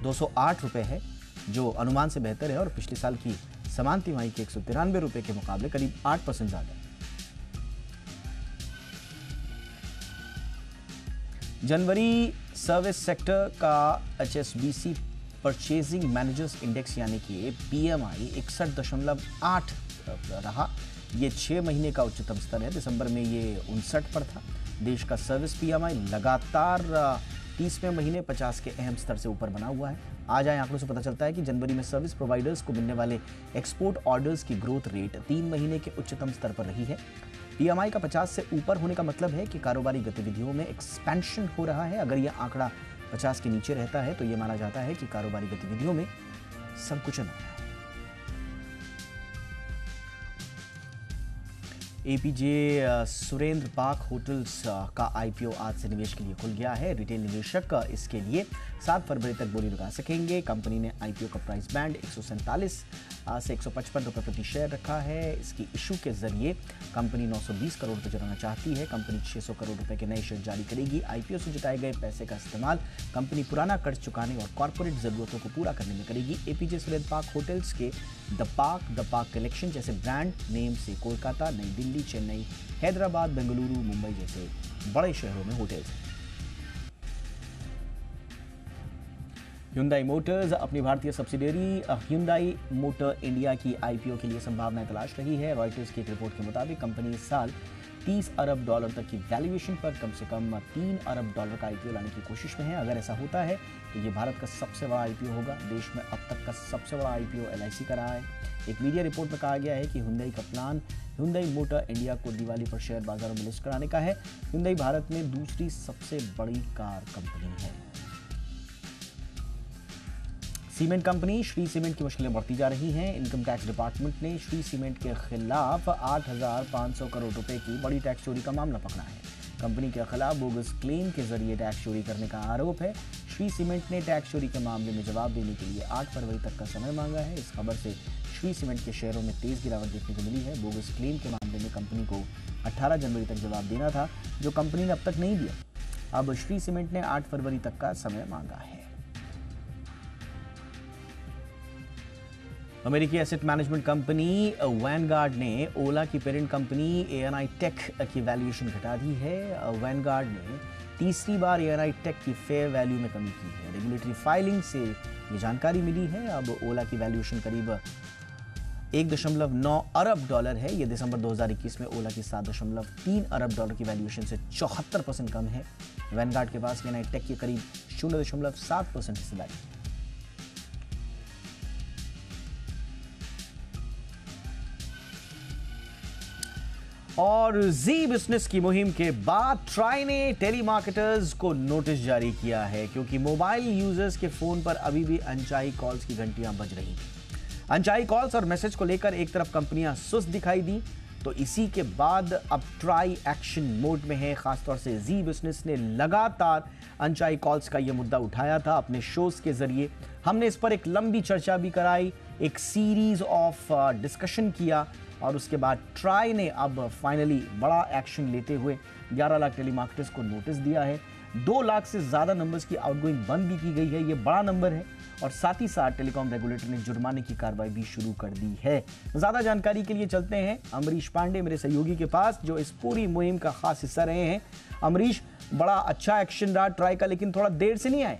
208 रुपए है, जो अनुमान से बेहतर है और पिछले साल की समान तिमाही के 193 रुपए के मुकाबले करीब 8% ज्यादा है। जनवरी सर्विस सेक्टर का HSBC परचेजिंग मैनेजर्स इंडेक्स यानी कि PMI 61.8 रहा। ये 6 महीने का उच्चतम स्तर है। दिसंबर में ये 59 पर था। देश का सर्विस PMI लगातार 30वें महीने 50 के अहम स्तर से ऊपर बना हुआ है। आज आए आंकड़ों से पता चलता है कि जनवरी में सर्विस प्रोवाइडर्स को मिलने वाले एक्सपोर्ट ऑर्डर्स की ग्रोथ रेट 3 महीने के उच्चतम स्तर पर रही है। PMI का 50 से ऊपर होने का मतलब है कि कारोबारी गतिविधियों में एक्सपेंशन हो रहा है। अगर यह आंकड़ा 50 के नीचे रहता है तो यह माना जाता है कि कारोबारी गतिविधियों में संकुचन हो रहा है। APJ सुरेंद्र पार्क होटल्स का IPO आज से निवेश के लिए खुल गया है। रिटेल निवेशक इसके लिए 7 फरवरी तक बोली लगा सकेंगे। कंपनी ने IPO का प्राइस बैंड 147 से 155 रुपये प्रति शेयर रखा है। इसकी इशू के जरिए कंपनी 920 करोड़ रुपये जुटाना चाहती है। कंपनी 600 करोड़ रुपए के नए शेयर जारी करेगी। IPO से जुटाए गए पैसे का इस्तेमाल कंपनी पुराना कर्ज चुकाने और कॉर्पोरेट जरूरतों को पूरा करने में करेगी। APJ सुरेंद्र पार्क होटल्स के द पार्क कलेक्शन जैसे ब्रांड नेम से कोलकाता, नई दिल्ली, चेन्नई, हैदराबाद, बेंगलुरु, मुंबई जैसे बड़े शहरों में होटल्स हैं। Hyundai मोटर्स अपनी भारतीय सब्सिडियरी Hyundai मोटर इंडिया की IPO के लिए संभावनाएं तलाश रही है। रॉयटर्स की एक रिपोर्ट के मुताबिक कंपनी इस साल $30 अरब तक की वैल्यूएशन पर कम से कम $3 अरब का IPO लाने की कोशिश में है। अगर ऐसा होता है तो ये भारत का सबसे बड़ा IPO होगा। देश में अब तक का सबसे बड़ा IPO LIC का रहा है। एक मीडिया रिपोर्ट में कहा गया है कि Hyundai का प्लान Hyundai मोटर इंडिया को दिवाली पर शेयर बाजारों में लिस्ट कराने का है। Hyundai भारत में दूसरी सबसे बड़ी कार कंपनी है। सीमेंट कंपनी श्री सीमेंट की मुश्किलें बढ़ती जा रही हैं। इनकम टैक्स डिपार्टमेंट ने श्री सीमेंट के खिलाफ 8,500 करोड़ रुपए की बड़ी टैक्स चोरी का मामला पकड़ा है। कंपनी के खिलाफ बोगस क्लेम के जरिए टैक्स चोरी करने का आरोप है। श्री सीमेंट ने टैक्स चोरी के मामले में जवाब देने के लिए 8 फरवरी तक का समय मांगा है। इस खबर से श्री सीमेंट के शेयरों में तेज गिरावट देखने को मिली है। बोगस क्लेम के मामले में कंपनी को 18 जनवरी तक जवाब देना था, जो कंपनी ने अब तक नहीं दिया। अब श्री सीमेंट ने 8 फरवरी तक का समय मांगा है। अमेरिकी एसेट मैनेजमेंट कंपनी वैनगार्ड ने ओला की पेरेंट कंपनी ANI टेक की वैल्यूएशन घटा दी है। वैनगार्ड ने तीसरी बार ANI टेक की फेयर वैल्यू में कमी की है। रेगुलेटरी फाइलिंग से ये जानकारी मिली है। अब ओला की वैल्यूएशन करीब $1.9 अरब है। ये दिसंबर 2021 में ओला की $7.3 अरब की वैल्यूएशन से 74% कम है। वैनगार्ड के पास ANI टेक की करीब 0.7% हिस्सेदारी है। और जी बिजनेस की मुहिम के बाद ट्राई ने टेलीमार्केटर्स को नोटिस जारी किया है, क्योंकि मोबाइल यूजर्स के फोन पर अभी भी अनचाही कॉल्स की घंटियां बज रही हैं। अनचाही कॉल्स और मैसेज को लेकर एक तरफ कंपनियां सुस्त दिखाई दी, तो इसी के बाद अब ट्राई एक्शन मोड में है। खासतौर से जी बिजनेस ने लगातार अनचाही कॉल्स का यह मुद्दा उठाया था अपने शोज के जरिए। हमने इस पर एक लंबी चर्चा भी कराई, एक सीरीज ऑफ डिस्कशन किया, और उसके बाद ट्राई ने अब फाइनली बड़ा एक्शन लेते हुए 11 लाख टेलीमार्केटर्स को नोटिस दिया है। 2 लाख से ज़्यादा नंबर्स की आउटगोइंग बंद भी की गई है, ये बड़ा नंबर है। और साथ ही साथ टेलीकॉम रेगुलेटर ने जुर्माने की कार्रवाई भी शुरू कर दी है। ज़्यादा जानकारी के लिए चलते हैं अमरीश पांडे मेरे सहयोगी के पास, जो इस पूरी मुहिम का खास हिस्सा रहे हैं। अमरीश, बड़ा अच्छा एक्शन रहा ट्राई का, लेकिन थोड़ा देर से नहीं आए?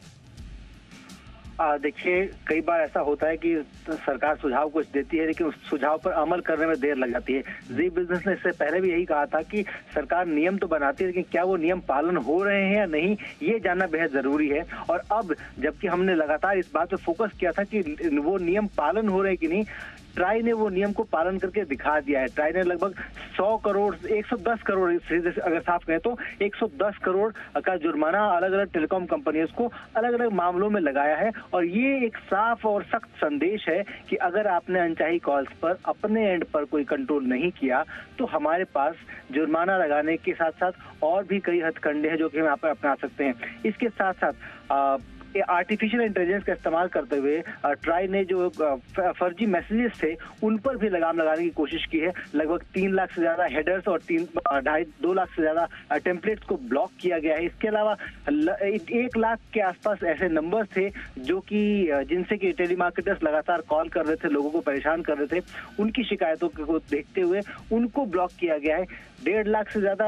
देखिए, कई बार ऐसा होता है कि सरकार सुझाव कुछ देती है, लेकिन उस सुझाव पर अमल करने में देर लग जाती है। जी बिजनेस ने इससे पहले भी यही कहा था कि सरकार नियम तो बनाती है, लेकिन क्या वो नियम पालन हो रहे हैं या नहीं, ये जानना बेहद जरूरी है। और अब जबकि हमने लगातार इस बात पर फोकस किया था कि वो नियम पालन हो रहे हैं कि नहीं, ट्राई ने वो नियम को पालन करके दिखा दिया है। ट्राई ने लगभग 100 करोड़ 110 करोड़ अगर साफ कहें तो 110 करोड़ का जुर्माना अलग अलग टेलीकॉम कंपनियों को अलग अलग मामलों में लगाया है। और ये एक साफ और सख्त संदेश है कि अगर आपने अनचाही कॉल्स पर अपने एंड पर कोई कंट्रोल नहीं किया, तो हमारे पास जुर्माना लगाने के साथ साथ और भी कई हथकंडे हैं जो कि हम यहाँ पर अपना सकते हैं। इसके साथ साथ आर्टिफिशियल इंटेलिजेंस का इस्तेमाल करते हुए ट्राई ने जो फर्जी मैसेजेस थे उन पर भी लगाम लगाने की कोशिश की है। लगभग 3 लाख से ज्यादा हेडर्स और 2.5 लाख से ज्यादा टेम्पलेट्स को ब्लॉक किया गया है। इसके अलावा 1 लाख के आसपास ऐसे नंबर थे जो कि जिनसे कि टेलीमार्केटर्स लगातार कॉल कर रहे थे, लोगों को परेशान कर रहे थे। उनकी शिकायतों को देखते हुए उनको ब्लॉक किया गया है। 1.5 लाख से ज्यादा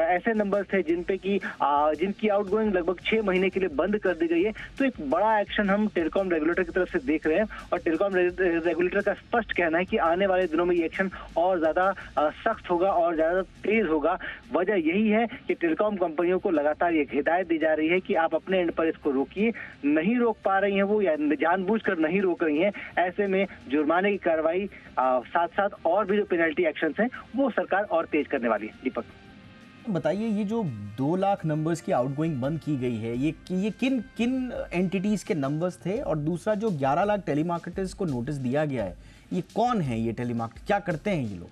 ऐसे नंबर थे जिनकी आउटगोइंग लगभग 6 महीने के लिए बंद कर दी गई है। तो एक बड़ा एक्शन हम टेलीकॉम रेगुलेटर की तरफ से देख रहे हैं, और टेलीकॉम रेगुलेटर का स्पष्ट कहना है कि आने वाले दिनों में ये एक्शन और ज्यादा सख्त होगा और ज्यादा तेज होगा। वजह यही है कि टेलीकॉम कंपनियों को लगातार ये हिदायत दी जा रही है कि आप अपने एंड पर इसको रोकिए। नहीं रोक पा रही हैं वो, या जानबूझकर नहीं रोक रही हैं, ऐसे में जुर्माने की कार्रवाई साथ साथ और भी जो पेनल्टी एक्शन हैं वो सरकार और तेज करने वाली है। दीपक, बताइए, ये जो 2 लाख नंबर्स की आउटगोइंग बंद की गई है, ये किन एंटिटीज के नंबर्स थे? और दूसरा, जो 11 लाख टेलीमार्केटर्स को नोटिस दिया गया है, ये कौन है? ये टेलीमार्केटर क्या करते हैं ये लोग?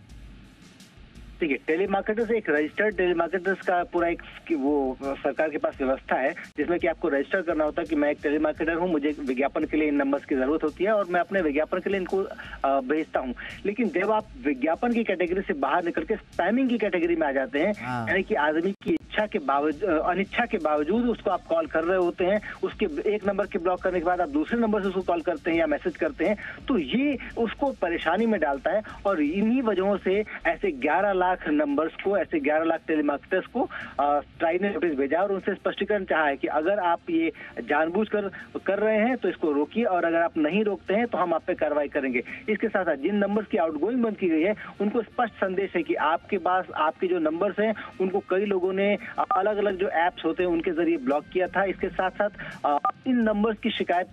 देखिए, टेलीमार्केटर्स एक रजिस्टर्ड टेलीमार्केटर्स का पूरा एक वो सरकार के पास व्यवस्था है जिसमें कि आपको रजिस्टर करना होता है कि मैं एक टेलीमार्केटर हूं, मुझे विज्ञापन के लिए इन नंबर्स की जरूरत होती है और मैं अपने विज्ञापन के लिए इनको भेजता हूं। लेकिन जब आप विज्ञापन की कैटेगरी से बाहर निकल के स्पैमिंग की कैटेगरी में आ जाते हैं, यानी कि आदमी की अनिच्छा के बावजूद उसको आप कॉल कर रहे होते हैं, उसके एक नंबर के ब्लॉक करने के बाद आप दूसरे नंबर से उसको कॉल करते हैं या मैसेज करते हैं, तो ये उसको परेशानी में डालता है। और इन्हीं वजहों से ऐसे 11 लाख नंबर्स को, ऐसे 11 लाख टेलीमार्केटर्स को ट्राई ने नोटिस भेजा और उनसे स्पष्टीकरण चाहा है कि अगर आप ये जानबूझकर कर रहे हैं तो इसको रोकिए, और अगर आप नहीं रोकते हैं तो हम आप पे कार्रवाई करेंगे। इसके साथ साथ जिन नंबर्स की आउटगोइंग बंद की गई है उनको स्पष्ट संदेश है कि आपके पास आपके जो नंबर्स हैं उनको कई लोगों ने अलग अलग जो एप्स होते हैं उनके जरिए ब्लॉक किया था। इसके साथ साथ इन नंबर्स की शिकायत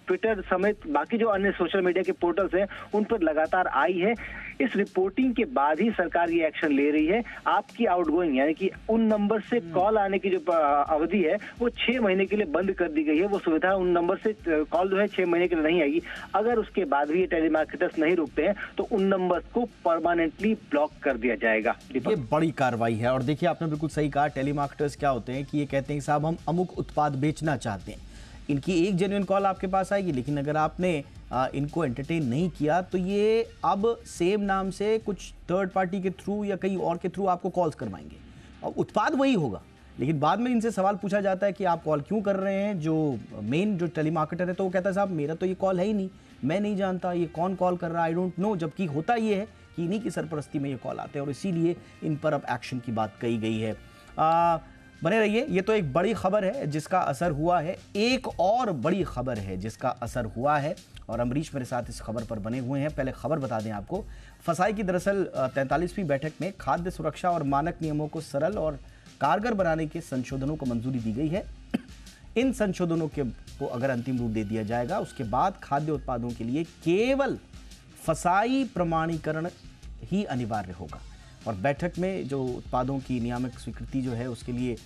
ट्विटर समेत बाकी जो अन्य सोशल मीडिया के पोर्टल्स हैं उन पर लगातार आई है। इस रिपोर्टिंग के बाद ही सरकार ये एक्शन ले रही है। आपकी आउटगोइंग यानी कि उन नंबर से कॉल आने की जो अवधि है वो 6 महीने के लिए बंद कर दी गई है। वो सुविधा उन नंबर से कॉल जो है 6 महीने के लिए नहीं आएगी। अगर उसके बाद भी ये टेलीमार्केटर्स नहीं रुकते हैं तो उन नंबर्स को परमानेंटली ब्लॉक कर दिया जाएगा। ये बड़ी कार्रवाई है। और देखिए, आपने बिल्कुल सही कहा, टेलीमार्केटर्स क्या होते हैं कि ये कहते हैं साहब हम अमुक उत्पाद बेचना चाहते हैं। इनकी एक जेन्युइन कॉल आपके पास आएगी, लेकिन अगर आपने इनको एंटरटेन नहीं किया तो ये अब सेम नाम से कुछ थर्ड पार्टी के थ्रू या कहीं और के थ्रू आपको कॉल्स करवाएंगे और उत्पाद वही होगा, लेकिन बाद में इनसे सवाल पूछा जाता है कि आप कॉल क्यों कर रहे हैं। जो मेन जो टेलीमार्केटर है तो वो कहता है साहब मेरा तो ये कॉल है ही नहीं, मैं नहीं जानता ये कौन कॉल कर रहा है, आई डोंट नो। जबकि होता ये है कि इन्हीं की सरपरस्ती में ये कॉल आते हैं और इसीलिए इन पर अब एक्शन की बात कही गई है। बने रहिए, ये तो एक बड़ी खबर है जिसका असर हुआ है। एक और बड़ी खबर है जिसका असर हुआ है और अमरीश मेरे साथ इस खबर पर बने हुए हैं। पहले खबर बता दें आपको, फसाई की दरअसल 43वीं बैठक में खाद्य सुरक्षा और मानक नियमों को सरल और कारगर बनाने के संशोधनों को मंजूरी दी गई है। इन संशोधनों को अगर अंतिम रूप दे दिया जाएगा उसके बाद खाद्य उत्पादों के लिए केवल फसाई प्रमाणीकरण ही अनिवार्य होगा और बैठक में जो उत्पादों की नियामक स्वीकृति जो है उसके लिए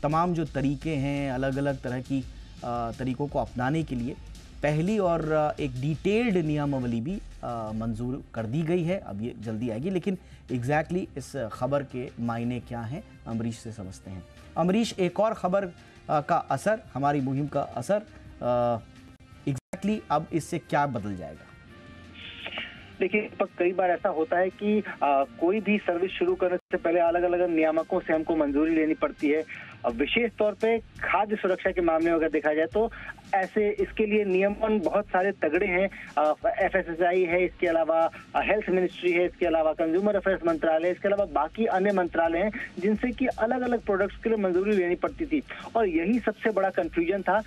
तमाम जो तरीके हैं, अलग अलग तरह की तरीकों को अपनाने के लिए पहली और एक डिटेल्ड नियमावली भी मंजूर कर दी गई है। अब ये जल्दी आएगी, लेकिन एग्जैक्टली इस खबर के मायने क्या हैं अमरीश से समझते हैं। अमरीश, एक और खबर का असर, हमारी मुहिम का असर, एग्जैक्टली अब इससे क्या बदल जाएगा? देखिए, कई बार ऐसा होता है कि कोई भी सर्विस शुरू करने से पहले अलग अलग नियामकों से हमको मंजूरी लेनी पड़ती है। विशेष तौर पे खाद्य सुरक्षा के मामले में अगर देखा जाए तो ऐसे इसके लिए नियमन बहुत सारे तगड़े हैं। FSSAI है, इसके अलावा हेल्थ मिनिस्ट्री है, इसके अलावा कंज्यूमर अफेयर्स मंत्रालय, इसके अलावा बाकी अन्य मंत्रालय हैं जिनसे कि अलग अलग प्रोडक्ट्स के लिए मंजूरी लेनी पड़ती थी। और यही सबसे बड़ा कंफ्यूजन था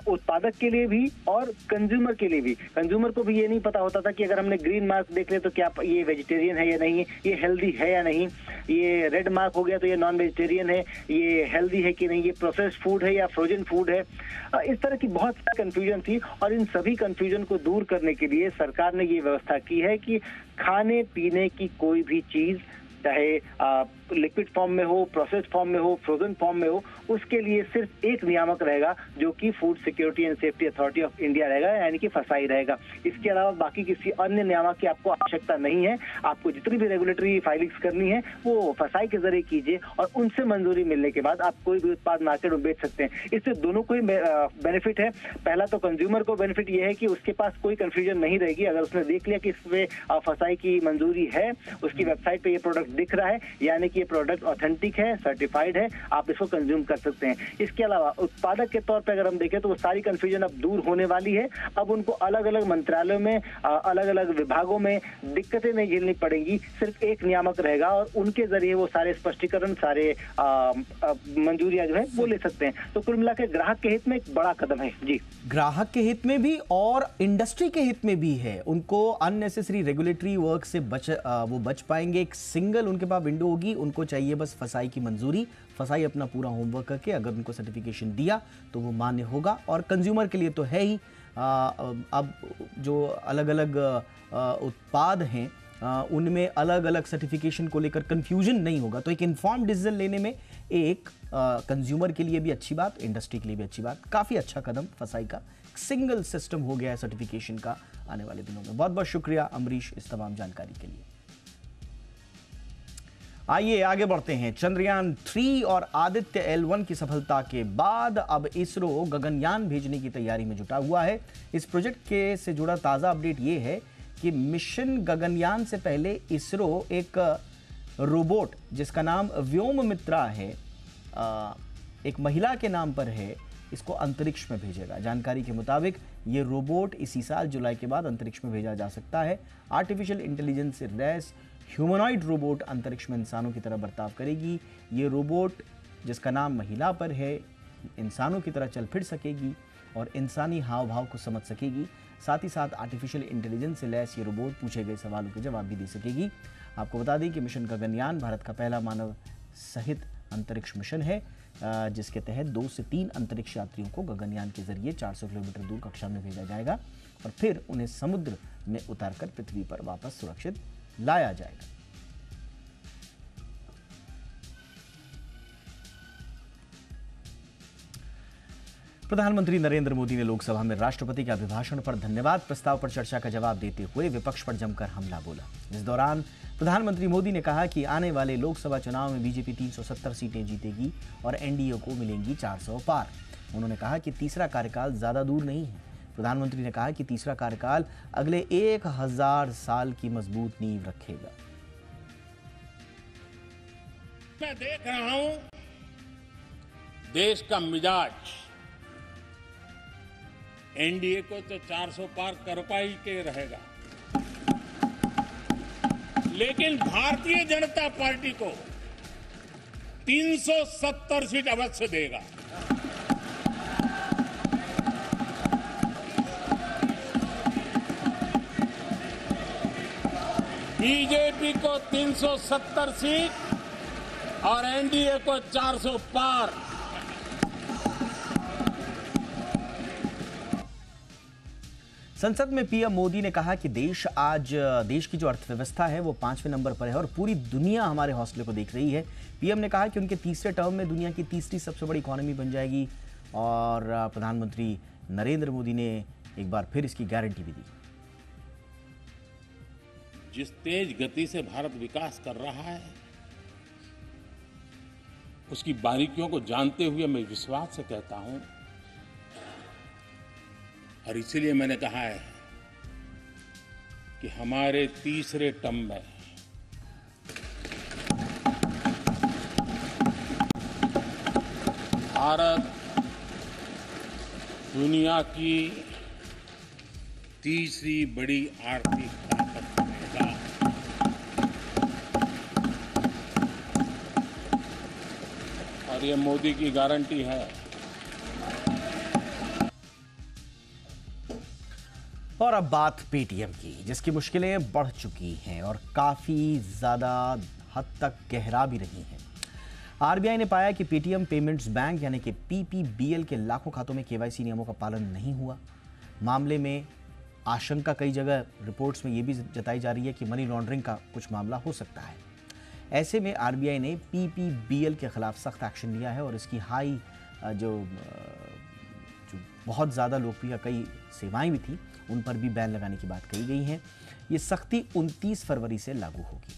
उत्पादक के लिए भी और कंज्यूमर के लिए भी। कंज्यूमर को भी ये नहीं पता होता था कि अगर हमने ग्रीन मार्क देख लिया तो क्या ये वेजिटेरियन है या नहीं, ये हेल्दी है या नहीं, ये रेड मार्क हो गया तो ये नॉन वेजिटेरियन है, ये हेल्दी है कि नहीं, ये प्रोसेस्ड फूड है या फ्रोजन फूड है। इस तरह की बहुत सारी कंफ्यूजन थी और इन सभी कंफ्यूजन को दूर करने के लिए सरकार ने ये व्यवस्था की है कि खाने पीने की कोई भी चीज, चाहे लिक्विड फॉर्म में हो, प्रोसेस्ड फॉर्म में हो, फ्रोजन फॉर्म में हो, उसके लिए सिर्फ एक नियामक रहेगा जो कि food security and safety authority of India रहेगा, यानी कि फसाई रहेगा। इसके अलावा बाकी किसी अन्य नियामक की आपको आवश्यकता नहीं है। आपको जितनी भी रेगुलेटरी फाइलिंग्स करनी है वो फसाई के जरिए कीजिए और उनसे मंजूरी मिलने के बाद आप कोई भी उत्पाद मार्केट में बेच सकते हैं। इससे दोनों को ही बेनिफिट है। पहला तो कंज्यूमर को बेनिफिट ये है कि उसके पास कोई कंफ्यूजन नहीं रहेगी। अगर उसने देख लिया कि इसमें फसाई की मंजूरी है, उसकी वेबसाइट पे ये प्रोडक्ट दिख रहा है, यानी कि ये प्रोडक्ट ऑथेंटिक है, सर्टिफाइड है, आप इसको कंज्यूम कर सकते हैं। इसके अलावा उत्पादक के तौर पे अगर हम देखें तो वो सारी कंफ्यूजन अब दूर होने वाली है। अब उनको अलग अलग मंत्रालयों में, अलग अलग विभागों में दिक्कतें नहीं झेलनी पड़ेंगी, सिर्फ एक नियामक रहेगा और उनके जरिए वो सारे स्पष्टीकरण, सारे मंजूरियां जो है वो ले सकते हैं। तो कुल मिलाकर ग्राहक के हित में एक बड़ा कदम है। जी, ग्राहक के हित में भी और इंडस्ट्री के हित में भी है। उनको अननेसेसरी रेगुलेटरी वर्क से वो बच पाएंगे। एक सिंगल उनके पास विंडो होगी, उनको चाहिए बस फसाई की मंजूरी। फसाई अपना पूरा होमवर्क करके अगर उनको सर्टिफिकेशन दिया तो वो मान्य होगा। और कंज्यूमर के लिए तो है ही, अब जो अलग अलग उत्पाद हैं उनमें अलग अलग सर्टिफिकेशन को लेकर कंफ्यूजन नहीं होगा। तो एक इन्फॉर्म्ड डिसीजन लेने में एक कंज्यूमर के लिए भी अच्छी बात, इंडस्ट्री के लिए भी अच्छी बात, काफ़ी अच्छा कदम फसाई का। सिंगल सिस्टम हो गया है सर्टिफिकेशन का आने वाले दिनों में। बहुत बहुत शुक्रिया अमरीश इस तमाम जानकारी के लिए। आइए आगे बढ़ते हैं। चंद्रयान 3 और आदित्य L1 की सफलता के बाद अब इसरो गगनयान भेजने की तैयारी में जुटा हुआ है। इस प्रोजेक्ट के से जुड़ा ताज़ा अपडेट ये है कि मिशन गगनयान से पहले इसरो एक रोबोट जिसका नाम व्योममित्रा है, एक महिला के नाम पर है, इसको अंतरिक्ष में भेजेगा। जानकारी के मुताबिक ये रोबोट इसी साल जुलाई के बाद अंतरिक्ष में भेजा जा सकता है। आर्टिफिशियल इंटेलिजेंस से लैस ह्यूमनॉइड रोबोट अंतरिक्ष में इंसानों की तरह बर्ताव करेगी। ये रोबोट जिसका नाम महिला पर है, इंसानों की तरह चल फिर सकेगी और इंसानी हाव भाव को समझ सकेगी। साथ ही साथ आर्टिफिशियल इंटेलिजेंस से लैस ये रोबोट पूछे गए सवालों के जवाब भी दे सकेगी। आपको बता दें कि मिशन गगनयान भारत का पहला मानव सहित अंतरिक्ष मिशन है, जिसके तहत 2 से 3 अंतरिक्ष यात्रियों को गगनयान के जरिए 400 किलोमीटर दूर कक्षा में भेजा जाएगा और फिर उन्हें समुद्र में उतारकर पृथ्वी पर वापस सुरक्षित लाया जाएगा। प्रधानमंत्री नरेंद्र मोदी ने लोकसभा में राष्ट्रपति के अभिभाषण पर धन्यवाद प्रस्ताव पर चर्चा का जवाब देते हुए विपक्ष पर जमकर हमला बोला। इस दौरान प्रधानमंत्री मोदी ने कहा कि आने वाले लोकसभा चुनाव में बीजेपी 370 सीटें जीतेगी और एनडीए को मिलेंगी 400 पार। उन्होंने कहा कि तीसरा कार्यकाल ज्यादा दूर नहीं है। प्रधानमंत्री ने कहा कि तीसरा कार्यकाल अगले 1000 साल की मजबूत नींव रखेगा। मैं देख रहा हूं देश का मिजाज एनडीए को तो 400 पार कर पाई के रहेगा, लेकिन भारतीय जनता पार्टी को 370 सीट अवश्य देगा। बीजेपी को 370 सीट और एनडीए को 400 पार। संसद में पीएम मोदी ने कहा कि देश की जो अर्थव्यवस्था है वो 5वें नंबर पर है और पूरी दुनिया हमारे हौसले को देख रही है। पीएम ने कहा कि उनके तीसरे टर्म में दुनिया की तीसरी सबसे बड़ी इकोनॉमी बन जाएगी और प्रधानमंत्री नरेंद्र मोदी ने एक बार फिर इसकी गारंटी भी दी। जिस तेज गति से भारत विकास कर रहा है, उसकी बारीकियों को जानते हुए मैं विश्वास से कहता हूं, और इसीलिए मैंने कहा है कि हमारे तीसरे टर्म में भारत दुनिया की तीसरी बड़ी आर्थिक ताकत बनेगा। और ये मोदी की गारंटी है। और अब बात पेटीएम की, जिसकी मुश्किलें बढ़ चुकी हैं और काफी ज्यादा हद तक गहरा भी रही हैं। आरबीआई ने पाया कि पेटीएम पेमेंट्स बैंक यानी कि पीपीबीएल के लाखों खातों में केवाईसी नियमों का पालन नहीं हुआ। मामले में आशंका कई जगह रिपोर्ट्स में यह भी जताई जा रही है कि मनी लॉन्ड्रिंग का कुछ मामला हो सकता है। ऐसे में आरबीआई ने पीपीबीएल के खिलाफ सख्त एक्शन लिया है और इसकी हाई जो बहुत ज़्यादा लोकप्रिय कई सेवाएं भी थी उन पर भी बैन लगाने की बात कही गई है। ये सख्ती 29 फरवरी से लागू होगी।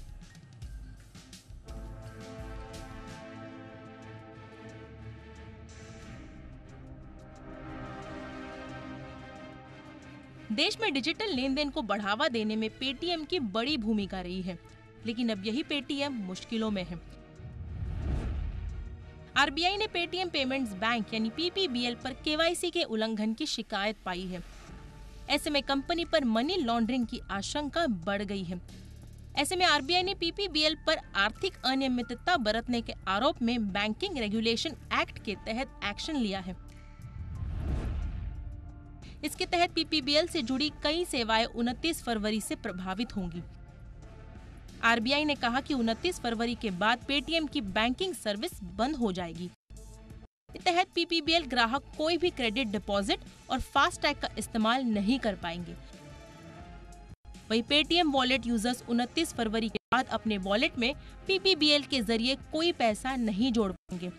देश में डिजिटल लेन देन को बढ़ावा देने में पेटीएम की बड़ी भूमिका रही है, लेकिन अब यही पेटीएम मुश्किलों में है। आरबीआई ने पेटीएम पेमेंट्स बैंक यानी पीपीबीएल पर केवाईसी के उल्लंघन की शिकायत पाई है। ऐसे में कंपनी पर मनी लॉन्ड्रिंग की आशंका बढ़ गई है। ऐसे में आरबीआई ने पीपीबीएल पर आर्थिक अनियमितता बरतने के आरोप में बैंकिंग रेगुलेशन एक्ट के तहत एक्शन लिया है। इसके तहत पीपीबीएल से जुड़ी कई सेवाएं 29 फरवरी से प्रभावित होंगी। आरबीआई ने कहा कि 29 फरवरी के बाद पेटीएम की बैंकिंग सर्विस बंद हो जाएगी। इस तहत पीपीबीएल ग्राहक कोई भी क्रेडिट डिपॉजिट और फास्टैग का इस्तेमाल नहीं कर पाएंगे। वहीं पेटीएम वॉलेट यूजर्स 29 फरवरी के बाद अपने वॉलेट में पीपीबीएल के जरिए कोई पैसा नहीं जोड़ पाएंगे।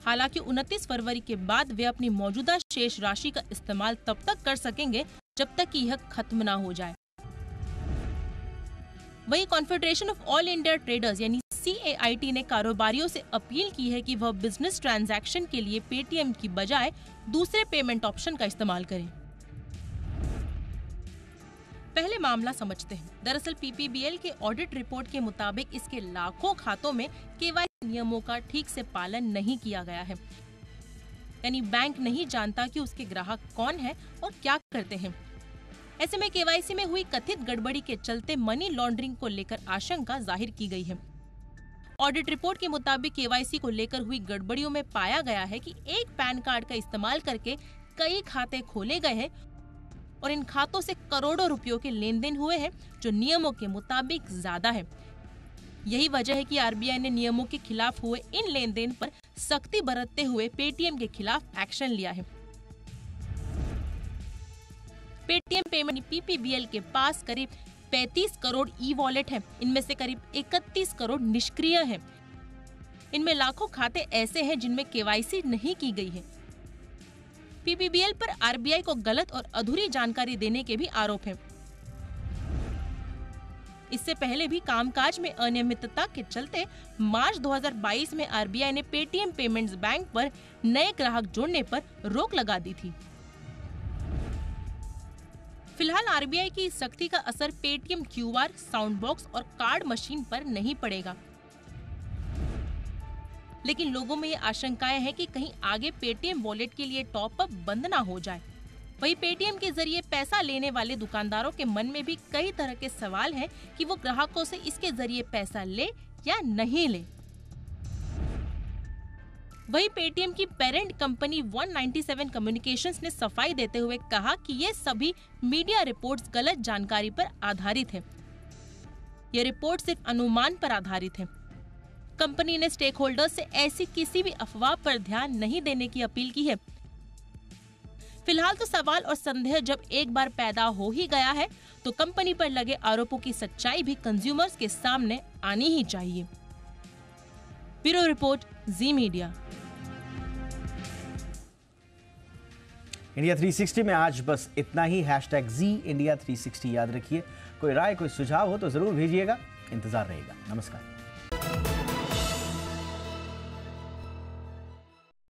हालांकि 29 फरवरी के बाद वे अपनी मौजूदा शेष राशि का इस्तेमाल तब तक कर सकेंगे जब तक कि यह खत्म ना हो जाए। वहीं confederation of all India traders यानी CAIT ने कारोबारियों से अपील की है कि वह बिजनेस ट्रांजैक्शन के लिए पेटीएम की बजाय दूसरे पेमेंट ऑप्शन का इस्तेमाल करें। पहले मामला समझते हैं। दरअसल पीपीबीएल के ऑडिट रिपोर्ट के मुताबिक इसके लाखों खातों में केवाईसी नियमों का ठीक से पालन नहीं किया गया है। यानी बैंक नहीं जानता कि उसके ग्राहक कौन है और क्या करते हैं। ऐसे में केवाईसी में हुई कथित गड़बड़ी के चलते मनी लॉन्ड्रिंग को लेकर आशंका जाहिर की गई है। ऑडिट रिपोर्ट के मुताबिक केवाईसी को लेकर हुई गड़बड़ियों में पाया गया है कि एक पैन कार्ड का इस्तेमाल करके कई खाते खोले गए हैं और इन खातों से करोड़ों रुपयों के लेन देन हुए हैं, जो नियमों के मुताबिक ज्यादा है। यही वजह है कि आरबीआई ने नियमों के खिलाफ हुए इन लेन देन पर सख्ती बरतते हुए पेटीएम के खिलाफ एक्शन लिया है। पेटीएम पेमेंट पीपीबीएल के पास करीब 35 करोड़ ई वॉलेट हैं। इनमें से करीब 31 करोड़ निष्क्रिय हैं। इनमें लाखों खाते ऐसे हैं जिनमें केवाईसी नहीं की गई है। पीपीबीएल पर आरबीआई को गलत और अधूरी जानकारी देने के भी आरोप हैं। इससे पहले भी कामकाज में अनियमितता के चलते मार्च 2022 में आरबीआई ने पेटीएम पेमेंट्स बैंक पर नए ग्राहक जोड़ने पर रोक लगा दी थी। फिलहाल आरबीआई की इस सख्ती का असर पेटीएम क्यूआर, साउंड बॉक्स और कार्ड मशीन पर नहीं पड़ेगा, लेकिन लोगों में ये आशंकाएं हैं कि कहीं आगे पेटीएम वॉलेट के लिए टॉप अप बंद ना हो जाए। वहीं पेटीएम के जरिए पैसा लेने वाले दुकानदारों के मन में भी कई तरह के सवाल हैं कि वो ग्राहकों से इसके जरिए पैसा ले या नहीं ले। वहीं पेटीएम की पेरेंट कंपनी 197 कम्युनिकेशंस ने सफाई देते हुए कहा कि ये सभी मीडिया रिपोर्ट्स गलत जानकारी पर आधारित है। ये रिपोर्ट सिर्फ अनुमान पर आधारित है। कंपनी ने स्टेक होल्डर्स से ऐसी किसी भी अफवाह पर ध्यान नहीं देने की अपील की है। फिलहाल तो सवाल और संदेह जब एक बार पैदा हो ही गया है तो कंपनी पर लगे आरोपों की सच्चाई भी कंज्यूमर्स के सामने आनी ही चाहिए। ब्यूरो रिपोर्ट, जी मीडिया। इंडिया 360 में आज बस इतना ही। #ZIndia360 याद रखिए। कोई राय, कोई सुझाव हो तो जरूर भेजिएगा। इंतजार रहेगा। नमस्कार।